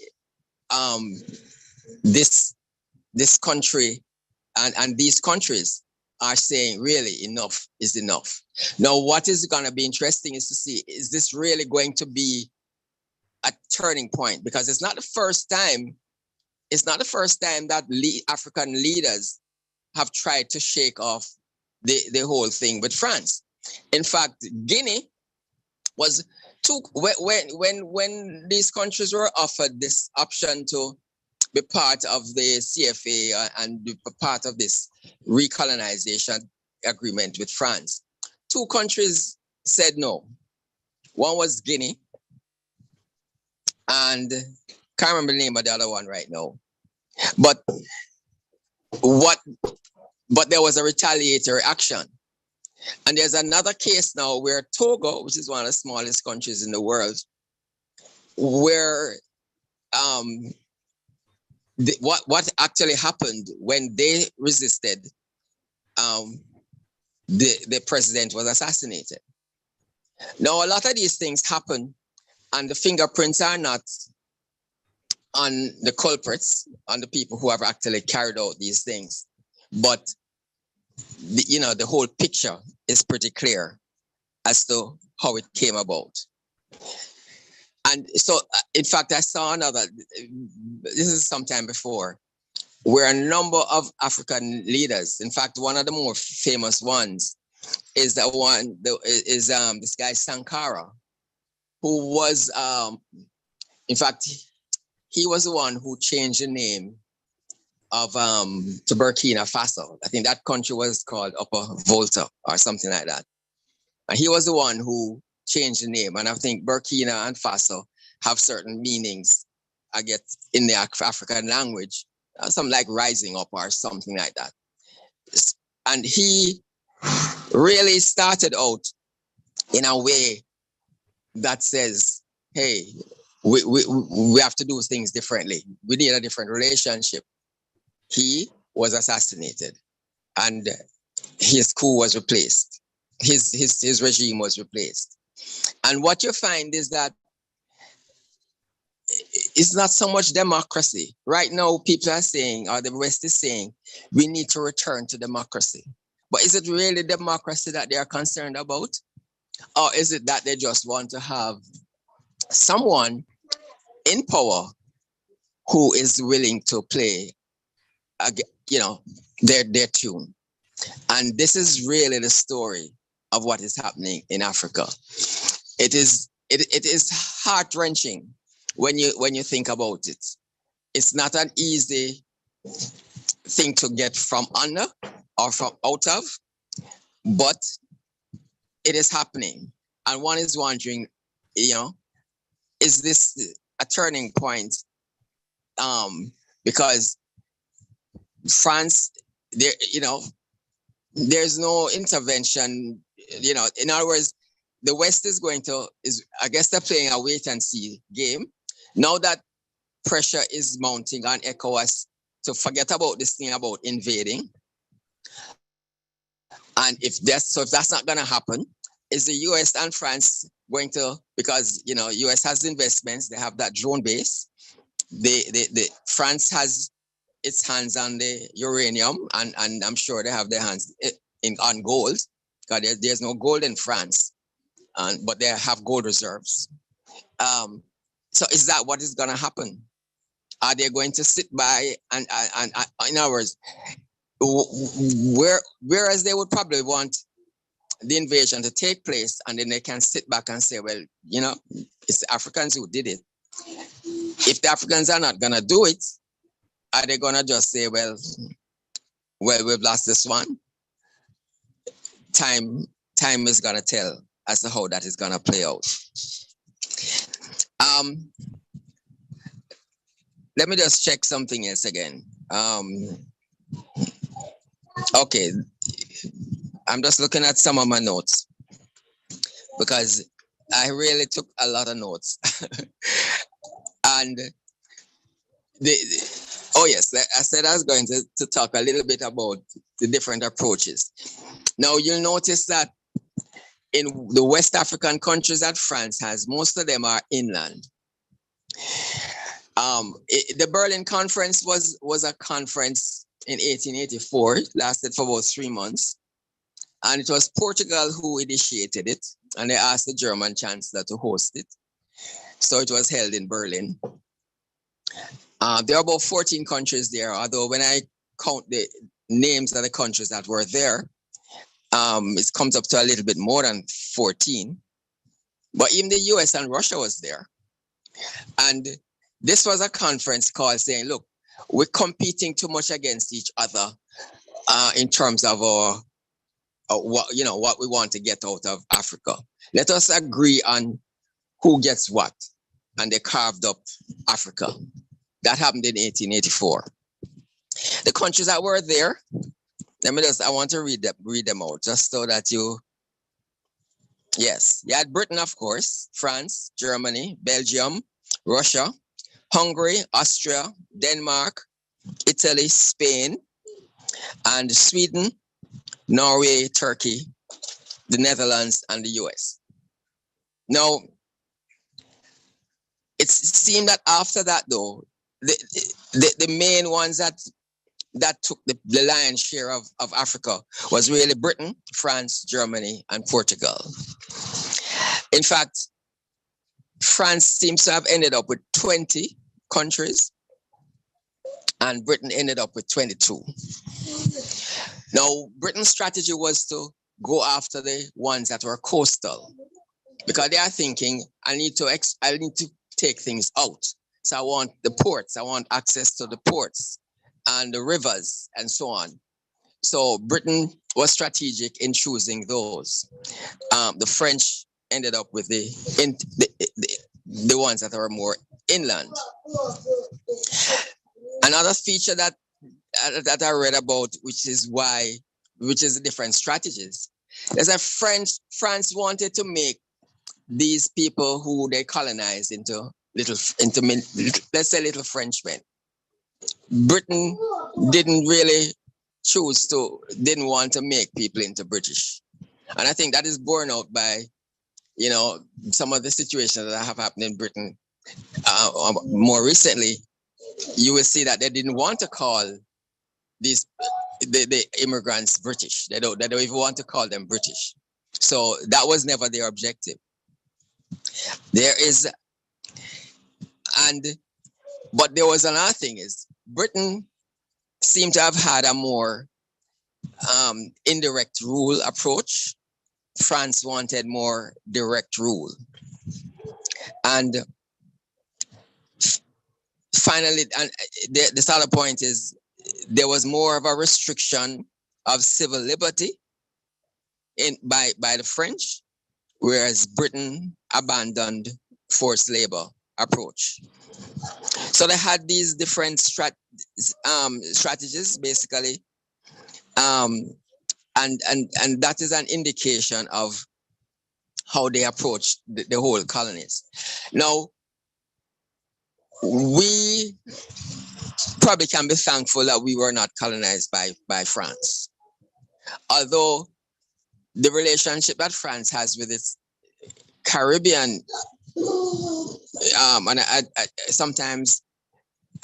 Speaker 13: this country and these countries are saying really enough is enough. Now, what is going to be interesting is to see, is this really going to be a turning point? Because it's not the first time that African leaders have tried to shake off the whole thing with France. In fact, Guinea was when these countries were offered this option to be part of the CFA and be part of this recolonization agreement with France. 2 countries said no. One was Guinea, and can't remember the name of the other one right now. But there was a retaliatory action. And there's another case now where Togo, which is one of the smallest countries in the world, where what actually happened when they resisted, the president was assassinated. Now, a lot of these things happen, and the fingerprints are not on the culprits, on the people who have actually carried out these things. But the whole picture is pretty clear as to how it came about. And so, in fact, I saw another, this is sometime before, where a number of African leaders, in fact, one of the more famous ones is this guy Sankara, who was, in fact, he was the one who changed the name of to Burkina Faso. I think that country was called Upper Volta or something like that. And he was the one who changed the name. And I think Burkina and Faso have certain meanings, I guess, in the African language, something like rising up or something like that. And he really started out in a way that says, hey, we have to do things differently. We need a different relationship. He was assassinated and his coup was replaced. His regime was replaced. And what you find is that it's not so much democracy. Right now, people are saying, or the West is saying, we need to return to democracy. But is it really democracy that they are concerned about? Or is it that they just want to have someone in power who is willing to play, their tune? And this is really the story of what is happening in Africa. It is heart-wrenching when you think about it. It's not an easy thing to get from under or from out of, but it is happening. And one is wondering, is this a turning point? Because France, there's no intervention, in other words, the West I guess they're playing a wait and see game. Now that pressure is mounting on ECOWAS to forget about this thing about invading. And if that's not going to happen, is the US and France going to, because, US has investments, they have that drone base. France has its hands on the uranium, and I'm sure they have their hands on gold, because there's no gold in France, but they have gold reserves. So is that what is going to happen? Are they going to sit by and in other words, whereas they would probably want the invasion to take place, and then they can sit back and say, well, it's the Africans who did it. If the Africans are not going to do it, are they going to just say, well, we've lost this one? Time is going to tell as to how that is going to play out. Let me just check something else again. Okay, I'm just looking at some of my notes because I really took a lot of notes. And oh yes, I said I was going to talk a little bit about the different approaches. Now you'll notice that in the West African countries that France has, most of them are inland. The Berlin Conference was a conference in 1884, lasted for about 3 months. And it was Portugal who initiated it, and they asked the German chancellor to host it. So it was held in Berlin. There are about 14 countries there, although when I count the names of the countries that were there, it comes up to a little bit more than 14. But even the US and Russia was there. And this was a conference call saying, look, we're competing too much against each other in terms of what we want to get out of Africa. Let us agree on who gets what. And they carved up Africa. That happened in 1884. The countries that were there, I want to read them out just so that yes, you had Britain, of course, France, Germany, Belgium, Russia, Hungary, Austria, Denmark, Italy, Spain, and Sweden, Norway, Turkey, the Netherlands, and the US. Now, it seemed that after that, though, the main ones that took the lion's share of Africa was really Britain, France, Germany, and Portugal. In fact, France seems to have ended up with 20 countries, and Britain ended up with 22. Now, Britain's strategy was to go after the ones that were coastal, because they are thinking, I need to take things out. So I want the ports, I want access to the ports and the rivers and so on. So Britain was strategic in choosing those. The French ended up with the ones that are more inland. Another feature that I read about, which is the different strategies, is that France wanted to make these people who they colonized into let's say little Frenchmen. Britain didn't want to make people into British. And I think that is borne out by, some of the situations that have happened in Britain. More recently, you will see that they didn't want to call the immigrants British. They don't even want to call them British. So that was never their objective. But there was another thing is Britain seemed to have had a more indirect rule approach. France wanted more direct rule. And finally, and the other point is there was more of a restriction of civil liberty by the French, whereas Britain abandoned forced labor approach. So they had these different strategies, basically, and that is an indication of how they approached the whole colonies. Now, we probably can be thankful that we were not colonized by France, although the relationship that France has with its Caribbean, and sometimes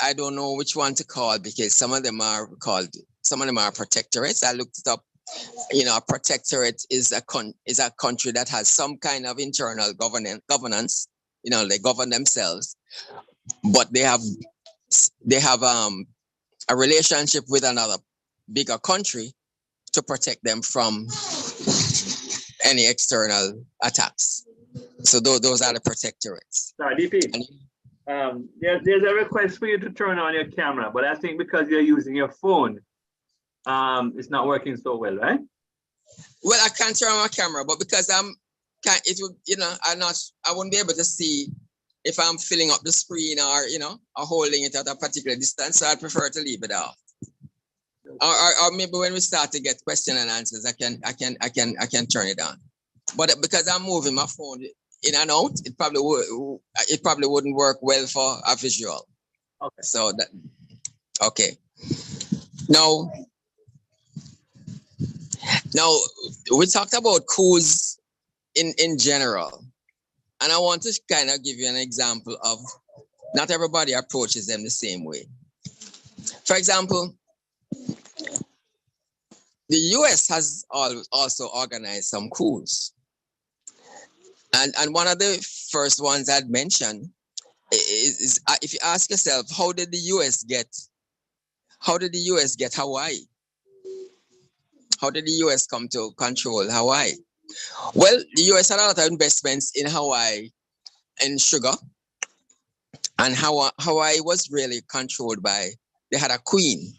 Speaker 13: I don't know which one to call, because some of them are protectorates. I looked it up. A protectorate is a country that has some kind of internal governance. They govern themselves, but they have a relationship with another bigger country to protect them from any external attacks. So those are the protectorates.
Speaker 1: Sorry, DP. There's a request for you to turn on your camera, but I think because you're using your phone, it's not working so well, right?
Speaker 13: Well, I can't turn on my camera, but because I won't be able to see if I'm filling up the screen or holding it at a particular distance. So I prefer to leave it off. Or maybe when we start to get question and answers, I can turn it on. But because I'm moving my phone in and out, it probably wouldn't work well for a visual.
Speaker 1: Okay.
Speaker 13: So okay. Now we talked about coups in general, and I want to kind of give you an example of not everybody approaches them the same way. For example, the US has also organized some coups. And one of the first ones I'd mentioned is if you ask yourself, how did the US get Hawaii? How did the US come to control Hawaii? Well, the US had a lot of investments in Hawaii and sugar. And Hawaii was really controlled they had a queen.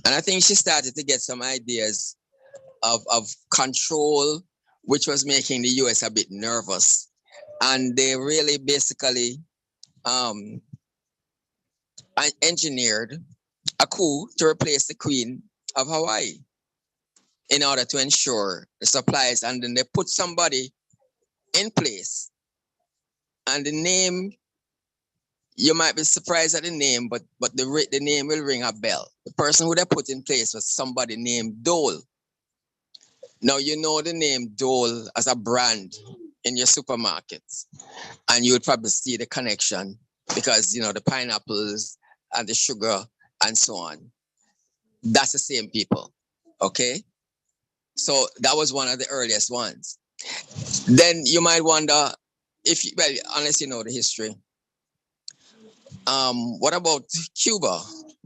Speaker 13: And I think she started to get some ideas of control, which was making the US a bit nervous. And they really basically engineered a coup to replace the Queen of Hawaii in order to ensure the supplies. And then they put somebody in place. And the name, you might be surprised at the name, but the name will ring a bell. The person who they put in place was somebody named Dole. Now, you know the name Dole as a brand in your supermarkets, and you would probably see the connection because, the pineapples and the sugar and so on. That's the same people, okay? So that was one of the earliest ones. Then you might wonder, unless you know the history, what about Cuba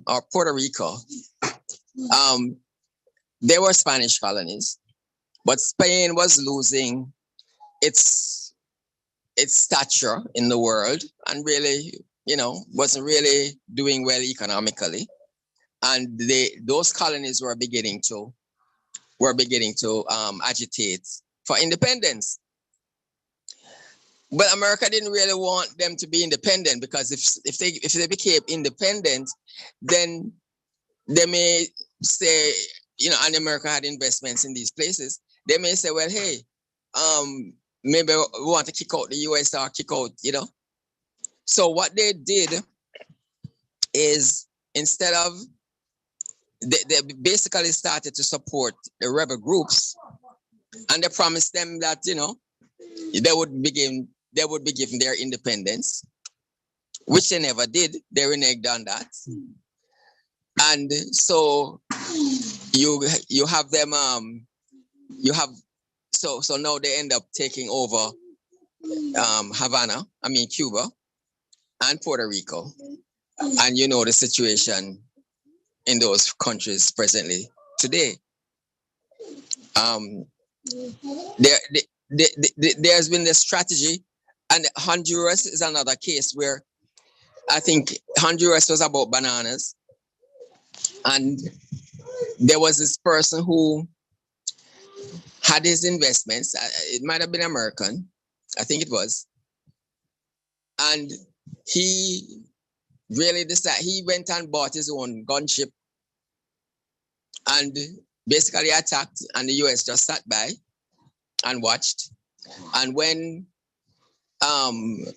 Speaker 13: or Puerto Rico? They were Spanish colonies, but Spain was losing its stature in the world and really, wasn't really doing well economically. And those colonies were beginning to agitate for independence. But America didn't really want them to be independent, because if they became independent, then they may say, and America had investments in these places, they may say, well, hey, maybe we want to kick out the US or kick out, you know. So what they did is instead of, they basically started to support the rebel groups, and they promised them that, you know, they would be given their independence, which they never did. They reneged on that. And so you have them, so now they end up taking over Cuba and Puerto Rico. And you know the situation in those countries presently today. There's been this strategy, and Honduras is another case where I think Honduras was about bananas, and there was this person who had his investments. It might have been American, I think it was, and he really decided, he went and bought his own gunship and basically attacked, and the US just sat by and watched. And when and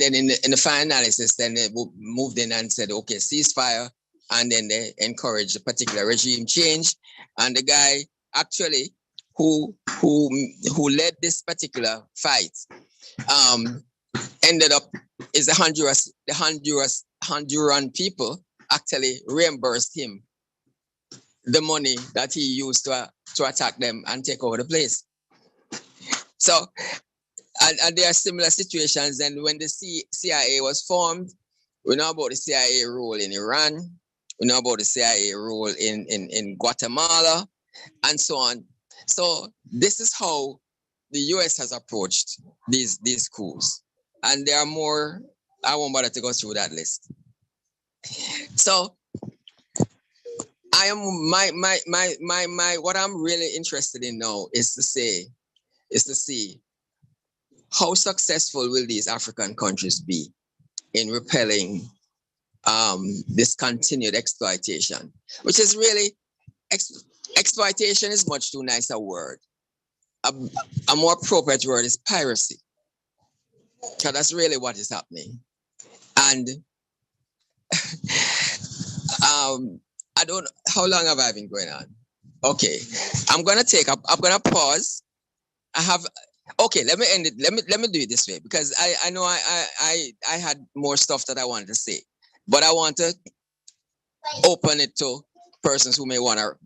Speaker 13: then in the final analysis, then they moved in and said, okay, ceasefire, and then they encouraged a particular regime change. And the guy actually who led this particular fight ended up is the Honduran people actually reimbursed him the money that he used to attack them and take over the place. So, and there are similar situations. And when the CIA was formed, we know about the CIA role in Iran, we know about the CIA role in Guatemala, and so on. So this is how the US has approached these coups. And there are more. I won't bother to go through that list. So I am what I'm really interested in now is to see how successful will these African countries be in repelling this continued exploitation, which is really, exploitation is much too nice a word. A more appropriate word is piracy. So that's really what is happening. And I don't know, how long have I been going on? Okay, I'm gonna pause. Okay, let me end it. Let me do it this way, because I know I had more stuff that I wanted to say, but I want to open it to persons who may want to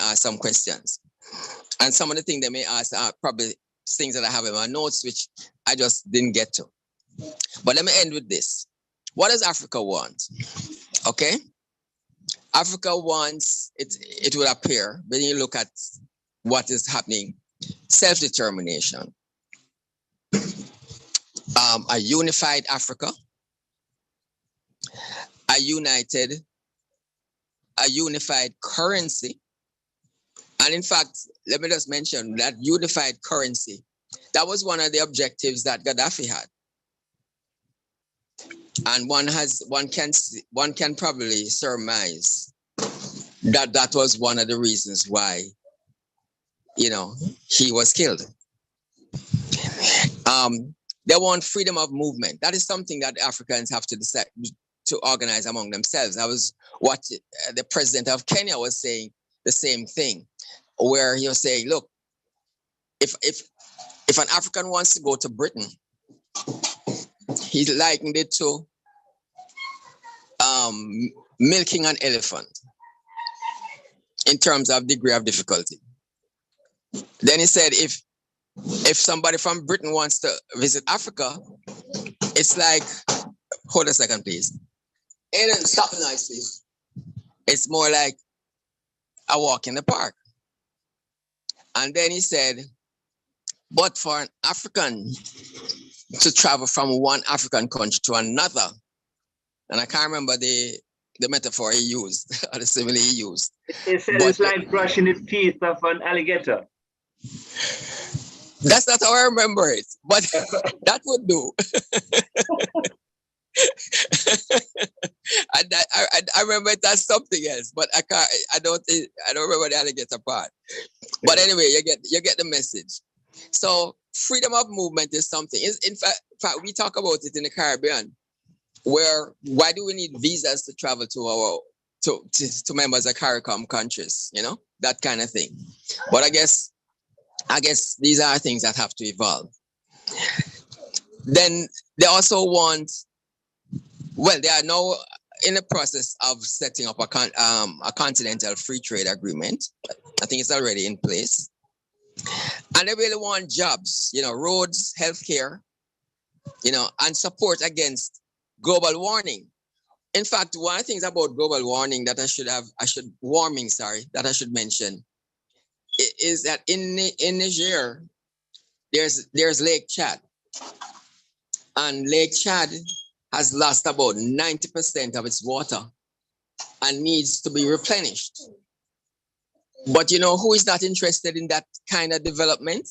Speaker 13: ask some questions. And some of the things they may ask are probably things that I have in my notes, which I just didn't get to. But let me end with this. What does Africa want? Okay. Africa wants, it would appear, when you look at what is happening, self-determination, a unified Africa, a unified currency. And in fact, let me just mention that unified currency, that was one of the objectives that Gaddafi had. And one can probably surmise that that was one of the reasons why, you know, he was killed. They want freedom of movement. That is something that Africans have to decide to organize among themselves. I was watching the president of Kenya was saying the same thing, where he was saying, look, if an African wants to go to Britain, he's likened it to milking an elephant in terms of degree of difficulty. Then he said, if somebody from Britain wants to visit Africa, it's like, hold a second, please. Aiden, stop the noise, please. It's more like a walk in the park. And then he said, but for an African to travel from one African country to another, and I can't remember the metaphor he used, or the simile he used.
Speaker 1: He said it's like brushing the teeth of an alligator.
Speaker 13: That's not how I remember it, but that would do. I remember it as something else, but I don't remember the alligator part. But anyway, you get the message. So freedom of movement is something. In fact, we talk about it in the Caribbean, where why do we need visas to travel to our to members of CARICOM countries? You know, that kind of thing. But I guess these are things that have to evolve. Then they also want. Well, they are now in the process of setting up a continental free trade agreement. I think it's already in place. And they really want jobs, you know, roads, healthcare, you know, and support against global warming. In fact, one of the things about global warming that I should mention is that in Niger, there's Lake Chad. And Lake Chad has lost about 90% of its water and needs to be replenished. But you know who is not interested in that kind of development?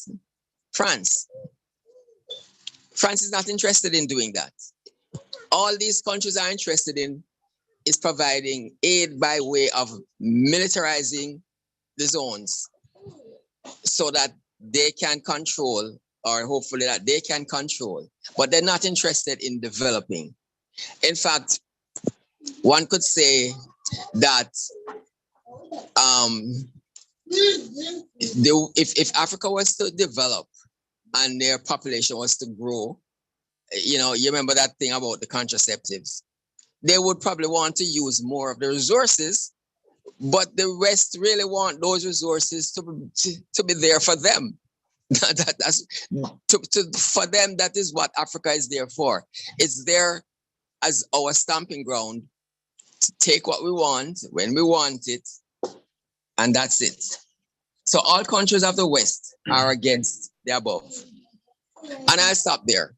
Speaker 13: France. France is not interested in doing that. All these countries are interested in is providing aid by way of militarizing the zones so that they can control, or hopefully that they can control, but they're not interested in developing. In fact, one could say that if Africa was to develop and their population was to grow, you know, you remember that thing about the contraceptives, they would probably want to use more of the resources, but the West really want those resources to be there for them. For them, that is what Africa is there for. It's there as our stamping ground to take what we want when we want it, and that's it. So all countries of the West are against the above. And I'll stop there.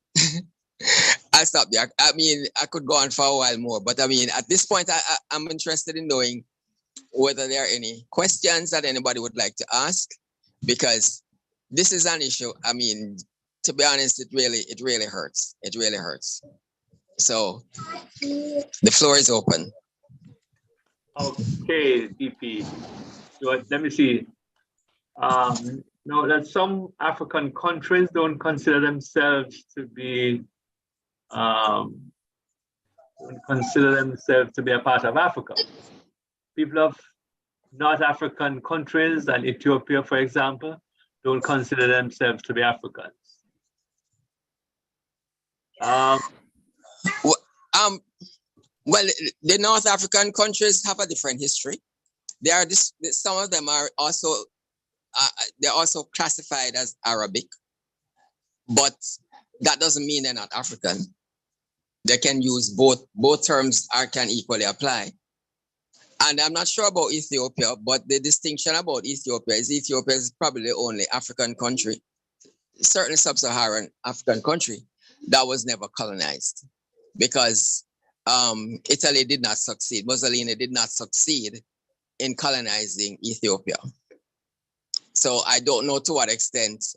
Speaker 13: I'll stop there. I mean, I could go on for a while more, but I mean, at this point, I'm interested in knowing whether there are any questions that anybody would like to ask, because this is an issue. I mean, to be honest, it really hurts. It really hurts. So the floor is open.
Speaker 1: Okay, DP. So let me see. Now that some African countries don't consider themselves to be a part of Africa. People of North African countries and Ethiopia, for example, don't consider themselves to be Africans.
Speaker 13: Well, the North African countries have a different history. Some of them are also they're also classified as Arabic, but that doesn't mean they're not African. They can use both terms can equally apply. And I'm not sure about Ethiopia, but the distinction about Ethiopia is probably the only African country, certainly sub-Saharan African country, that was never colonized, because Italy did not succeed. Mussolini did not succeed in colonizing Ethiopia. So I don't know to what extent,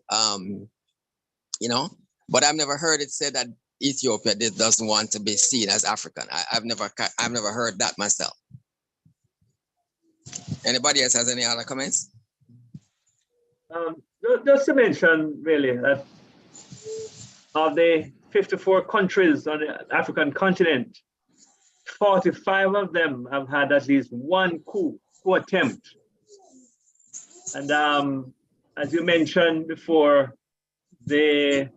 Speaker 13: you know, but I've never heard it said that Ethiopia doesn't want to be seen as African. I've never heard that myself. Anybody else has any other comments?
Speaker 1: Just to mention really that of the 54 countries on the African continent, 45 of them have had at least one coup attempt. And as you mentioned before, the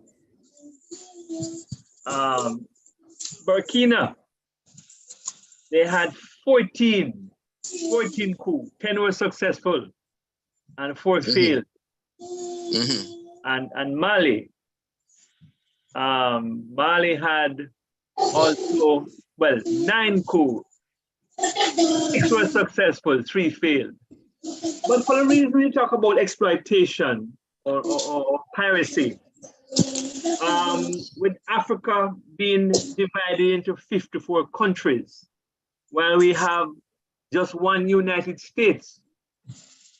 Speaker 1: Burkina, they had 14 coups, 10 were successful and 4 failed. And Mali had also, 9 coups, 6 were successful, 3 failed. But for the reason we talk about exploitation or piracy, with Africa being divided into 54 countries, while we have just one United States,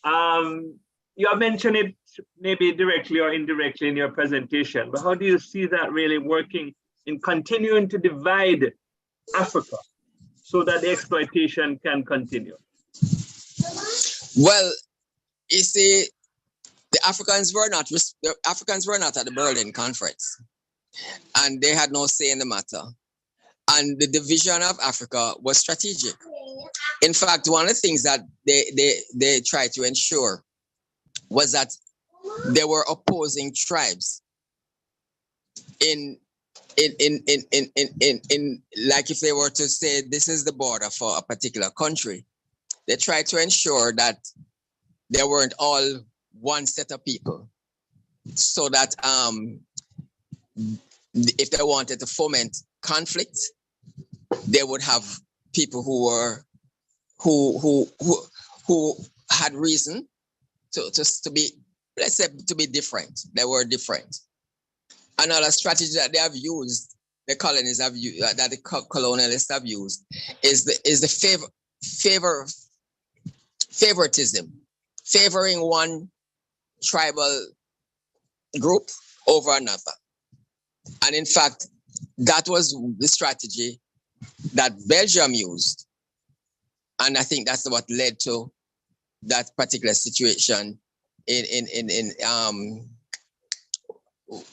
Speaker 1: you have mentioned it maybe directly or indirectly in your presentation, but how do you see that really working in continuing to divide Africa so that the exploitation can continue?
Speaker 13: Well, you see, the Africans were not at the Berlin Conference, and they had no say in the matter. And the division of Africa was strategic. In fact, one of the things that they tried to ensure was that there were opposing tribes in like if they were to say this is the border for a particular country, they tried to ensure that there weren't all one set of people, so that if they wanted to foment conflict, they would have people who had reason to be, let's say, to be different. They were different. Another strategy that they have used, the colonies have used, that the colonialists have used, is the favoritism, favoring one tribal group over another. And in fact, that was the strategy that Belgium used. And I think that's what led to that particular situation in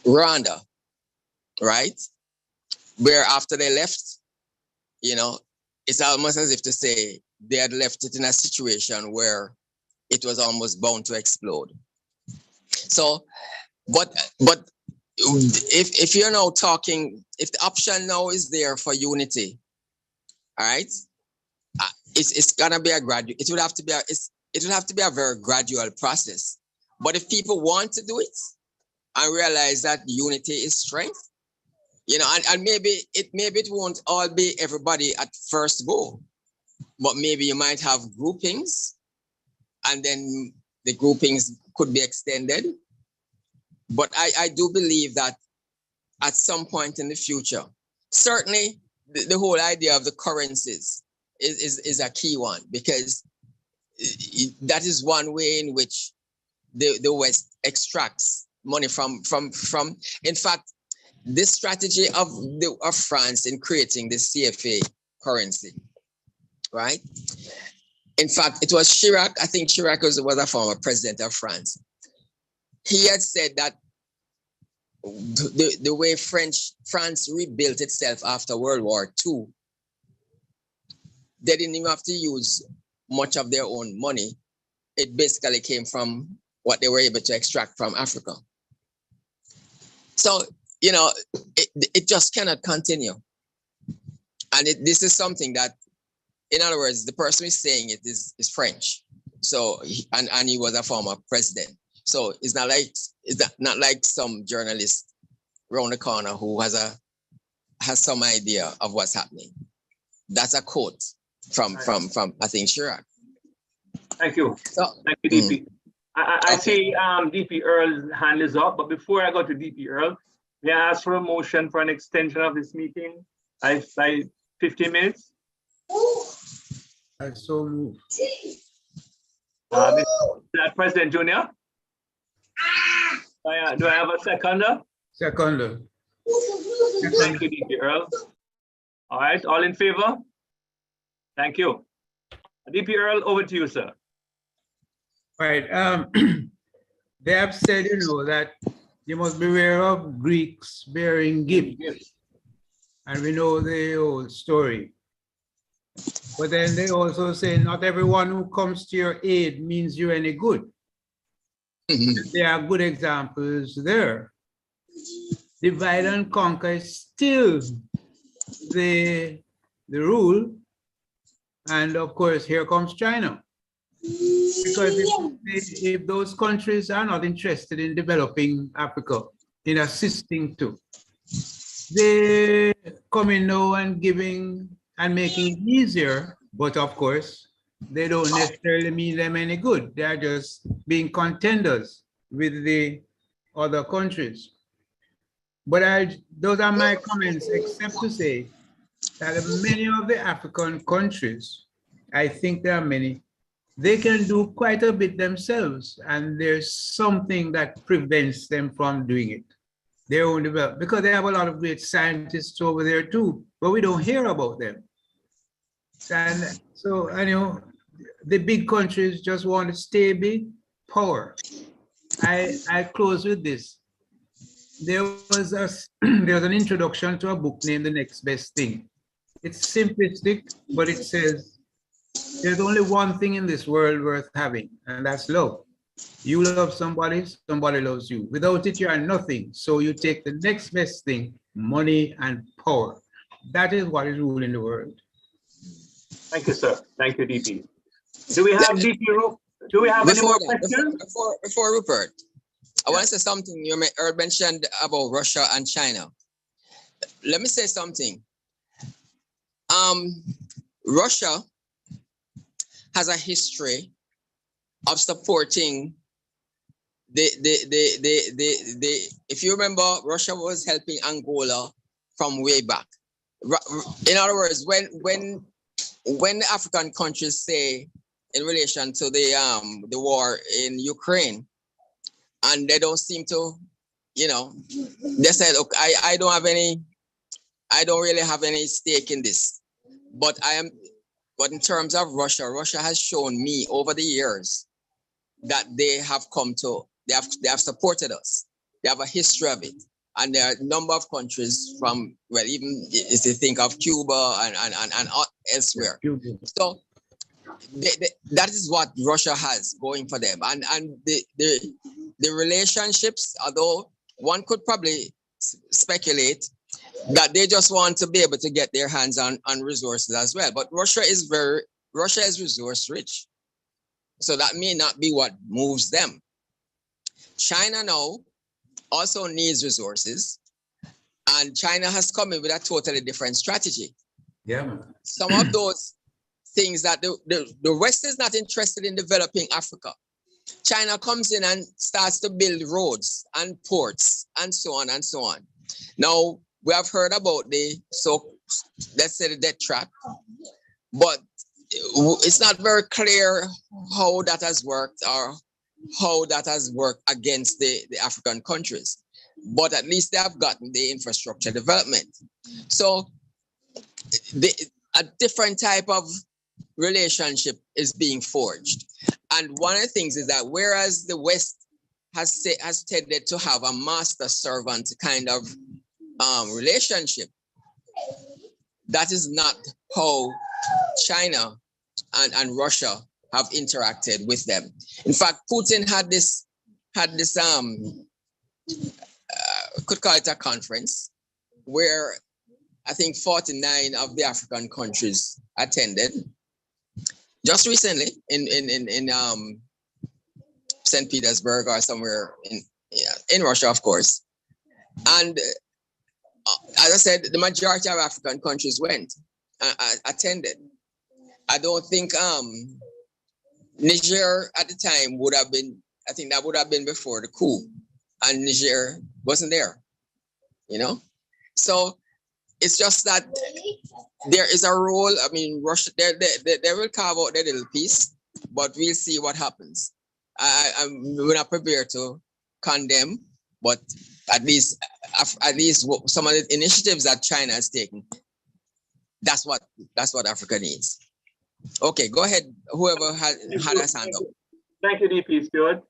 Speaker 13: Rwanda, right? Where after they left, you know, it's almost as if to say they had left it in a situation where it was almost bound to explode. So, but if you're now talking, if the option now is there for unity, all right, it's gonna be a gradual. It would have to be a very gradual process. But if people want to do it and realize that unity is strength, you know, and maybe it won't all be everybody at first go, but maybe you might have groupings, and then the groupings could be extended. But I do believe that at some point in the future, certainly the whole idea of the currencies is a key one, because that is one way in which the West extracts money from. In fact, this strategy of France in creating the CFA currency, right? In fact, it was Chirac. I think Chirac was a former president of France. He had said that the way France rebuilt itself after World War II, they didn't even have to use much of their own money. It basically came from what they were able to extract from Africa. So, you know, it just cannot continue. And this is something that, in other words, the person who is saying it is French. So, and he was a former president. So it's not like some journalist around the corner who has some idea of what's happening. That's a quote from I think Chirac.
Speaker 1: Thank you. Thank you, DP. I see DP Earl's hand is up, but before I go to DP Earl, may I ask for a motion for an extension of this meeting by 15 minutes?
Speaker 11: I so move.
Speaker 1: President Junior? Do I have a seconder?
Speaker 11: Seconder.
Speaker 1: Thank you, DP Earl. All right, all in favor? Thank you. DP Earl, over to you, sir.
Speaker 11: Right. They have said, you know, that you must beware of Greeks bearing gifts. And we know the old story. But then they also say not everyone who comes to your aid means you're any good. There are good examples there. Divide and conquer is still the rule. And of course, here comes China. Because if those countries are not interested in developing Africa, in assisting to, they come in now and giving and making it easier, but of course, they don't necessarily mean them any good. They are just being contenders with the other countries. But those are my comments, except to say that many of the African countries, I think there are many, they can do quite a bit themselves, and there's something that prevents them from doing it. Their own development, because they have a lot of great scientists over there too, but we don't hear about them. And so, you know, the big countries just want to stay big, power. I close with this. There was an introduction to a book named The Next Best Thing. It's simplistic, but it says, there's only one thing in this world worth having, and that's love. You love somebody, somebody loves you. Without it, you are nothing. So you take the next best thing, money and power. That is what is ruling the world.
Speaker 1: Thank you, sir. Thank you, DP. Do we have DP? Do we have any more questions?
Speaker 13: Before Rupert, I want to say something. You mentioned about Russia and China. Let me say something. Russia has a history of supporting if you remember, Russia was helping Angola from way back. In other words, when the African countries say in relation to the war in Ukraine, and they don't seem to, they said, okay, I don't really have any stake in this, but in terms of Russia, Russia has shown me over the years that they have supported us. They have a history of it. And there are a number of countries from, well, even if you think of Cuba and elsewhere. So that is what Russia has going for them. And the relationships, although one could probably speculate that they just want to be able to get their hands on resources as well. But Russia is resource rich. So that may not be what moves them. China now also needs resources, and China has come in with a totally different strategy.
Speaker 11: Yeah, man.
Speaker 13: Some of those things that the West is not interested in developing Africa. China comes in and starts to build roads and ports and so on and so on. Now, we have heard about let's say the debt trap, but it's not very clear how that has worked or how that has worked against the African countries. But at least they have gotten the infrastructure development. So a different type of relationship is being forged. And one of the things is that whereas the West has tended to have a master-servant kind of relationship, that is not how China and Russia have interacted with them. In fact, Putin had this could call it a conference where I think 49 of the African countries attended just recently in St. Petersburg or somewhere in Russia, of course. And as I said, the majority of African countries went, attended. I don't think Niger at the time would have been, I think that would have been before the coup, and Niger wasn't there, So it's just that there is a role. I mean, Russia, they will carve out their little piece, but we'll see what happens. We're not prepared to condemn, but at least some of the initiatives that China has taken, that's what Africa needs. Okay, go ahead. Whoever had his hand up.
Speaker 1: Thank you, DP Stewart.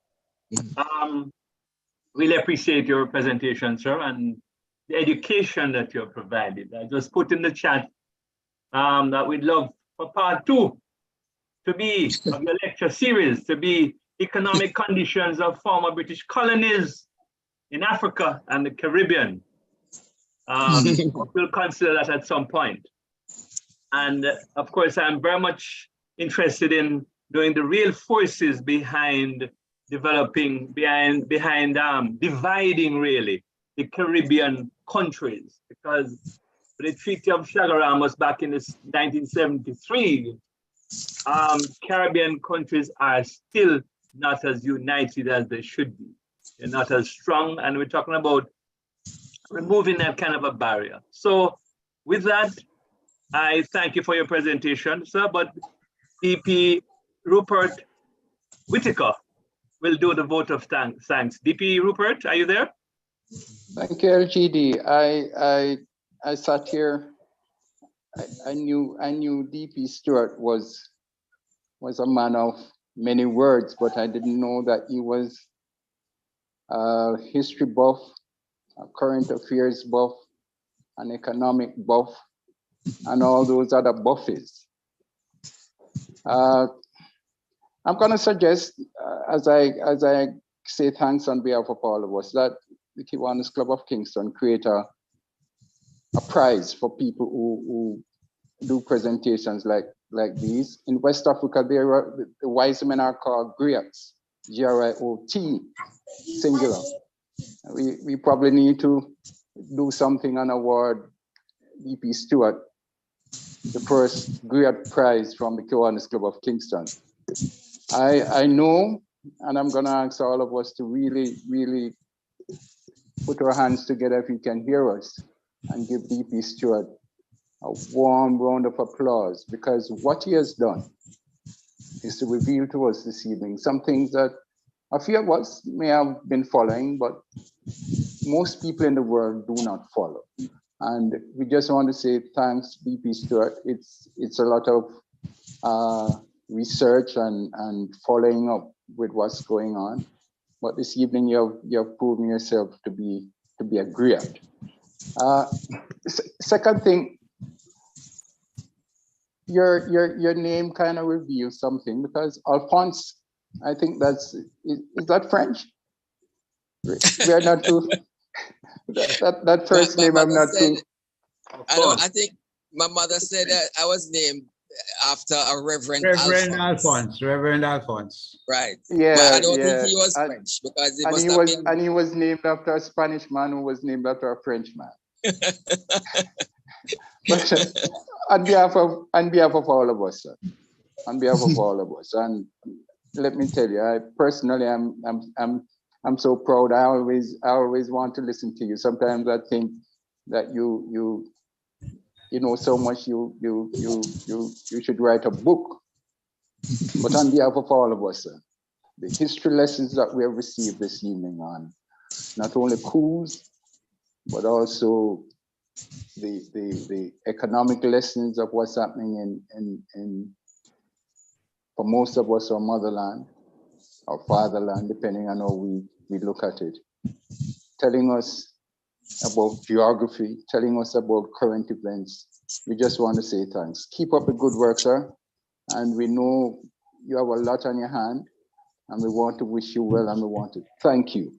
Speaker 1: Really appreciate your presentation, sir, and the education that you have provided. I just put in the chat that we'd love for part 2 to be of your lecture series, to be economic conditions of former British colonies in Africa and the Caribbean. We'll consider that at some point. And of course, I'm very much interested in knowing the real forces behind dividing really the Caribbean countries, because the Treaty of Shagaram was back in 1973. Caribbean countries are still not as united as they should be. They're not as strong, and we're talking about removing that kind of a barrier. So with that, I thank you for your presentation, sir, but DP Rupert Whitaker will do the vote of thanks. DP Rupert, are you there?
Speaker 14: Thank you, LGD. I sat here. I knew DP Stewart was a man of many words, but I didn't know that he was history buff, a current affairs buff, an economic buff, and all those other buffies. I'm going to suggest, as I say thanks on behalf of all of us, that the Kiwanis Club of Kingston create a prize for people who do presentations like these. In West Africa, the wise men are called griots, G-R-I-O-T, singular. We probably need to do something and award DP Stewart the first griot prize from the Kiwanis Club of Kingston. I know, and I'm going to ask all of us to really, really put our hands together if you can hear us and give DP Stewart a warm round of applause, because what he has done is to reveal to us this evening some things that a few of us may have been following, but most people in the world do not follow. And we just want to say thanks, DP Stewart. It's a lot of research and following up with what's going on. But this evening you have proven yourself to be a griot. Second thing, your name kind of reveals something, because Alphonse, I think is that French? We are not too. That first name I'm not too.
Speaker 13: I think my mother said that I was named after a Reverend Alphonse.
Speaker 11: Reverend Alphonse.
Speaker 13: Right.
Speaker 14: Yeah,
Speaker 13: but I don't
Speaker 14: yeah.
Speaker 13: think he was French, because
Speaker 14: he was named after a Spanish man who was named after a French man. But on behalf of all of us, sir, on behalf of all of us, and let me tell you, I personally, I'm so proud. I always want to listen to you. Sometimes I think that you know so much. You should write a book. But on behalf of all of us, sir, the history lessons that we have received this evening on not only Coups, but also the economic lessons of what's happening in for most of us, our motherland, our fatherland, depending on how we look at it, telling us about geography, telling us about current events. We just want to say thanks. Keep up the good work, sir. And we know you have a lot on your hand, and we want to wish you well, and we want to thank you.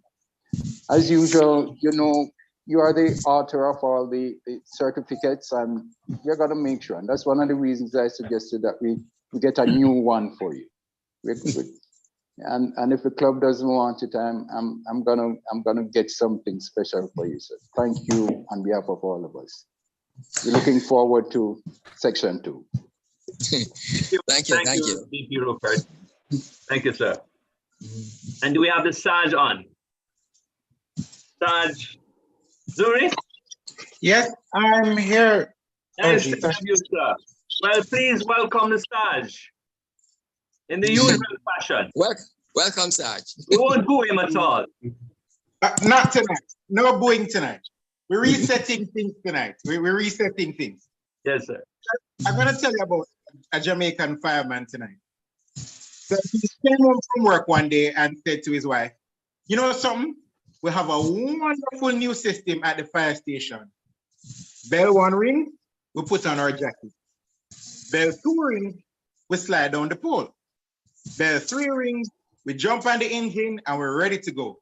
Speaker 14: As usual, you know, you are the author of all the certificates, and you're going to make sure. And that's one of the reasons I suggested that we get a new one for you. And if the club doesn't want it, I'm gonna get something special for you, sir. Thank you on behalf of all of us. We're looking forward to section 2.
Speaker 13: Thank you.
Speaker 1: DP Rupert. Thank you, sir. And do we have the Sarge on? Sarge Zuri?
Speaker 15: Yes, I'm here.
Speaker 1: Nice to have you, sir. Well, please welcome the Sarge in the usual fashion.
Speaker 13: Welcome, Sarge.
Speaker 1: We won't boo him at all.
Speaker 15: Not tonight. No booing tonight. We're resetting things tonight. We're resetting things.
Speaker 1: Yes, sir.
Speaker 15: I'm going to tell you about a Jamaican fireman tonight. So he came home from work one day and said to his wife, you know something? We have a wonderful new system at the fire station. Bell 1 ring, we put on our jacket. Bell 2 ring, we slide down the pole. Bell 3 ring, we jump on the engine and we're ready to go.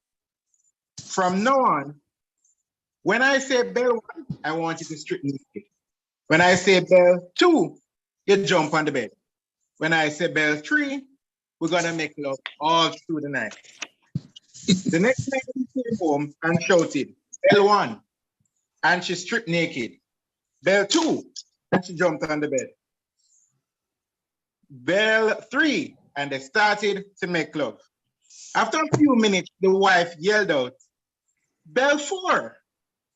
Speaker 15: From now on, when I say bell 1, I want you to strip naked. When I say bell 2, you jump on the bed. When I say bell 3, we're gonna make love all through the night. The next night he came home and shouted, bell 1, and she stripped naked. Bell 2, and she jumped on the bed. Bell 3, and they started to make love. After a few minutes, the wife yelled out, bell 4.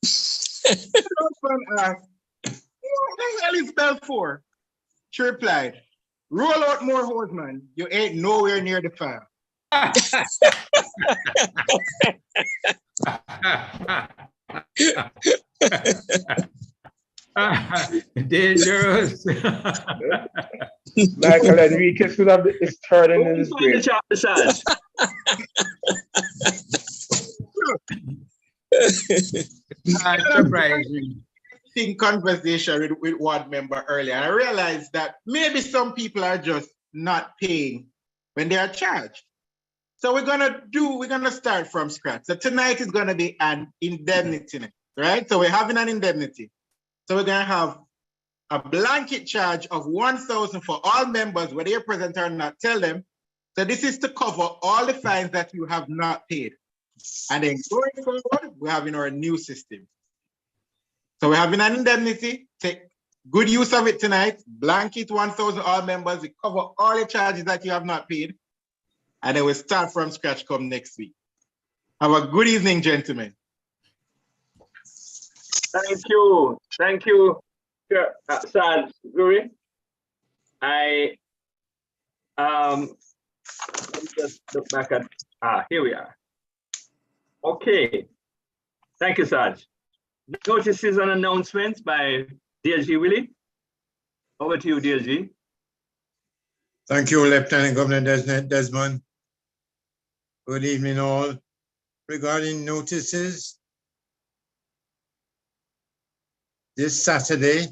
Speaker 15: The husband asked, what the hell is bell 4? She replied, roll out more hose, man. You ain't nowhere near the fire.
Speaker 11: Dangerous.
Speaker 12: Michael Enrique should have is turning in his grave.
Speaker 11: Surprising.
Speaker 15: In conversation with one member earlier, I realized that maybe some people are just not paying when they are charged. So we're gonna start from scratch. So tonight is gonna be an indemnity night, right? So we're having an indemnity. So we're gonna have a blanket charge of 1,000 for all members, whether you're present or not, tell them. So this is to cover all the fines that you have not paid. And then going forward, we're having our new system. So we're having an indemnity, take good use of it tonight, blanket 1,000 all members, we cover all the charges that you have not paid, and then we'll start from scratch come next week. Have a good evening, gentlemen.
Speaker 1: Thank you, Sarge Guri. Let me just look back at, here we are. Okay, thank you, Sarge. Notices and announcements by DLG Willie. Over to you, DLG.
Speaker 9: Thank you, Lieutenant Governor Desmond. Good evening, all. Regarding notices, this Saturday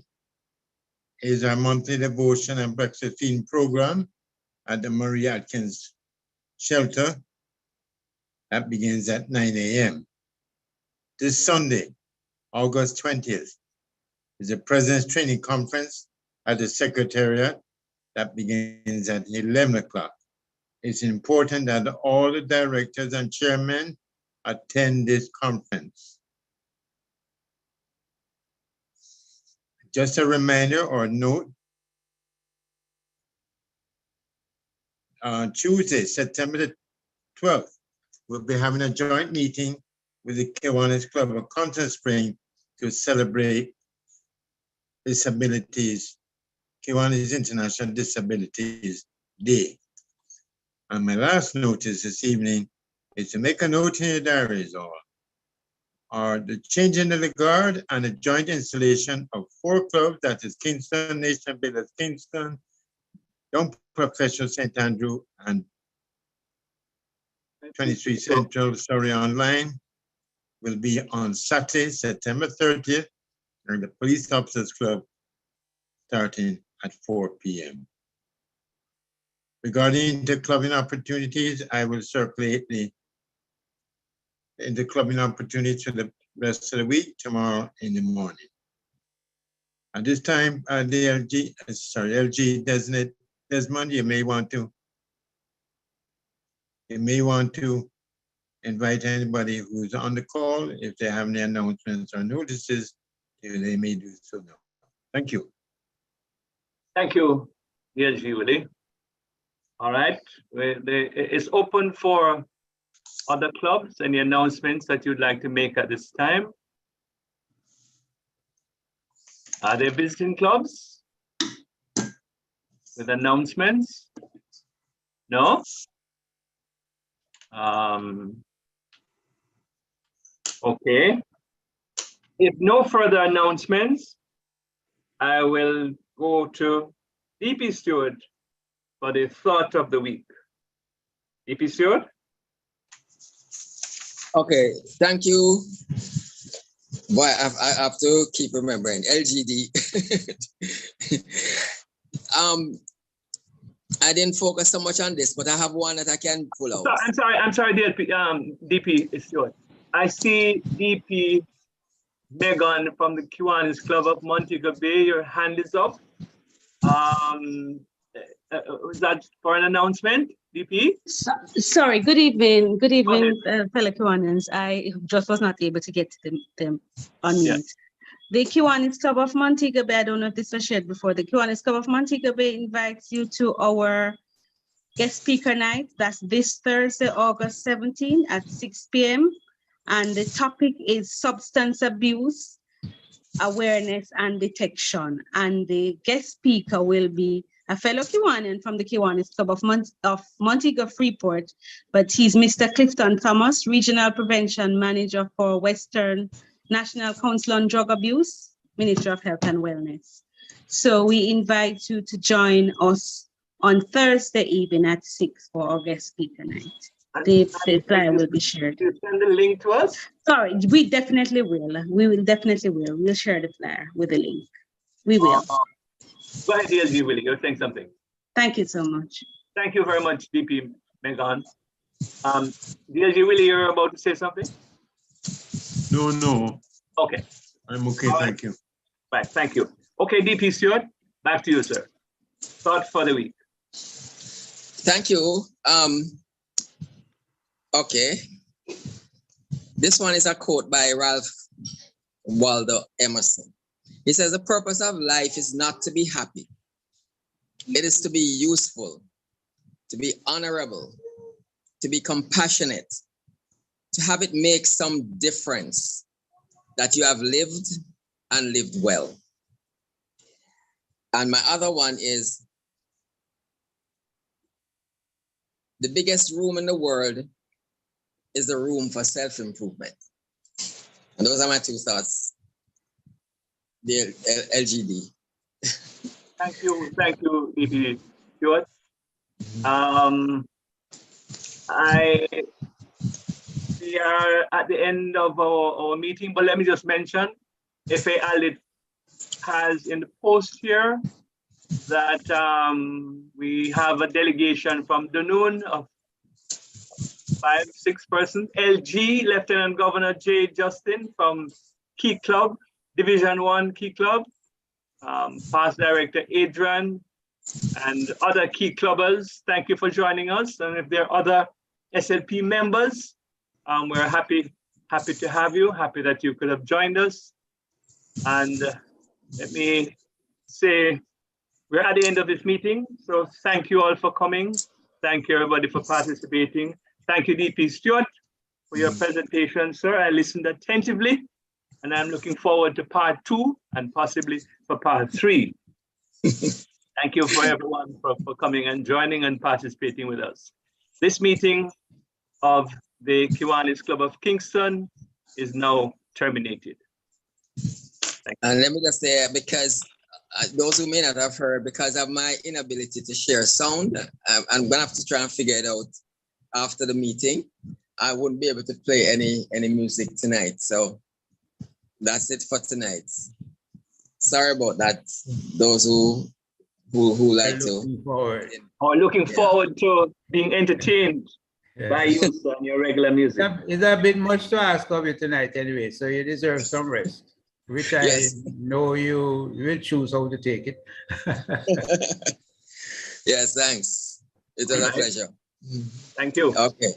Speaker 9: is our monthly devotion and breakfast feeding program at the Murray Atkins shelter. That begins at 9 a.m. This Sunday, August 20th, is a President's Training Conference at the Secretariat that begins at 11 o'clock. It's important that all the directors and chairmen attend this conference. Just a reminder or note, on Tuesday, September the 12th, we'll be having a joint meeting with the Kiwanis Club of Constance Spring to celebrate disabilities, Kiwanis International Disabilities Day. And my last notice this evening is to make a note in your diaries or the changing of the guard and the joint installation of 4 clubs, that is Kingston, Nation Builders Kingston, Young Professional St. Andrew, and 23 Central Surrey Online, will be on Saturday, September 30th, during the Police Officers Club, starting at 4 p.m. Regarding interclubbing opportunities, I will circulate the interclubbing opportunities for the rest of the week tomorrow in the morning. At this time, LG designate Desmond, you may want to invite anybody who's on the call. If they have any announcements or notices, they may do so now. Thank you.
Speaker 1: Thank you, DLG Willie. All right, it's open for other clubs. Any announcements that you'd like to make at this time? Are there visiting clubs with announcements? No? Okay. If no further announcements, I will go to DP Stewart for the thought of the week. DP Stewart?
Speaker 13: Okay, thank you. Boy, I have to keep remembering LGD. I didn't focus so much on this, but I have one that I can pull out.
Speaker 1: I'm sorry, DP Stewart. I see DP Megan from the Kiwanis Club of Montego Bay. Your hand is up. Was that for an announcement, DP?
Speaker 16: Sorry, good evening, fellow Kiwanis. I just was not able to get to them on mute.
Speaker 1: Yes.
Speaker 16: The Kiwanis Club of Montego Bay, I don't know if this was shared before, the Kiwanis Club of Montego Bay invites you to our guest speaker night. That's this Thursday, August 17 at 6 p.m. And the topic is substance abuse, awareness and detection. And the guest speaker will be a fellow Kiwanian from the Kiwanis Club of Montego Freeport, but he's Mr. Clifton Thomas, Regional Prevention Manager for Western National Council on Drug Abuse, Ministry of Health and Wellness. So we invite you to join us on Thursday evening at 6 for our guest speaker night. the flyer will be shared.
Speaker 1: You send the link to us?
Speaker 16: Sorry, we definitely will. We will definitely will. We'll share the flyer with the link. We will.
Speaker 1: Go ahead, DLG Willie. You're saying something.
Speaker 16: Thank you so much.
Speaker 1: Thank you very much, DP Megan. DLG Willie, you're about to say something?
Speaker 9: No.
Speaker 1: Okay.
Speaker 9: I'm okay, thank you.
Speaker 1: Right, thank you. Okay, DP Stewart, back to you, sir. Thought for the week.
Speaker 13: Thank you. Okay. This one is a quote by Ralph Waldo Emerson. He says, the purpose of life is not to be happy. It is to be useful, to be honorable, to be compassionate, to have it make some difference, that you have lived and lived well. And my other one is, the biggest room in the world is the room for self-improvement. And those are my two thoughts. The LGD.
Speaker 1: Thank you, DP Stewart. We are at the end of our meeting, but let me just mention, FA Alit has in the post here that we have a delegation from Dunoon of 5-6 persons. LG, Lieutenant Governor J. Justin from Key Club, Division 1 Key Club, Past Director Adrian, and other Key Clubbers. Thank you for joining us. And if there are other SLP members, we're happy to have you, happy that you could have joined us. And let me say, we're at the end of this meeting. So thank you all for coming. Thank you everybody for participating. Thank you, DP Stewart, for your presentation, sir. I listened attentively, and I'm looking forward to part 2 and possibly for part 3. Thank you for everyone for coming and joining and participating with us. This meeting of the Kiwanis Club of Kingston is now terminated.
Speaker 13: And let me just say, because those who may not have heard, because of my inability to share sound, I'm gonna have to try and figure it out after the meeting. I wouldn't be able to play any music tonight. So that's it for tonight. Sorry about that. Those who like
Speaker 1: looking forward to being entertained by you and your regular music.
Speaker 11: It's a bit much to ask of you tonight anyway, so you deserve some rest, which I know you will choose how to take it.
Speaker 13: Yes, thanks. It was a pleasure.
Speaker 1: Thank you.
Speaker 13: Okay.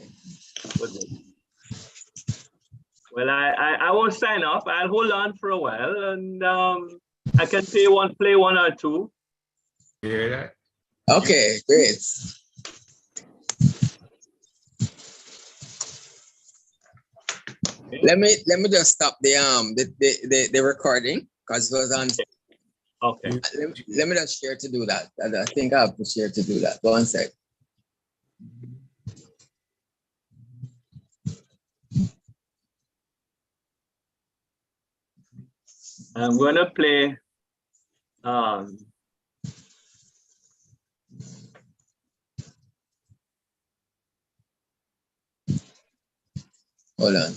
Speaker 1: Well, I won't sign off. I'll hold on for a while, and I can play one or two.
Speaker 11: Yeah.
Speaker 13: Okay, great. Let me just stop the recording because it was on.
Speaker 1: Okay.
Speaker 13: Let me just share to do that. I think I have to share to do that. 1 sec.
Speaker 1: I'm gonna play
Speaker 13: hold on.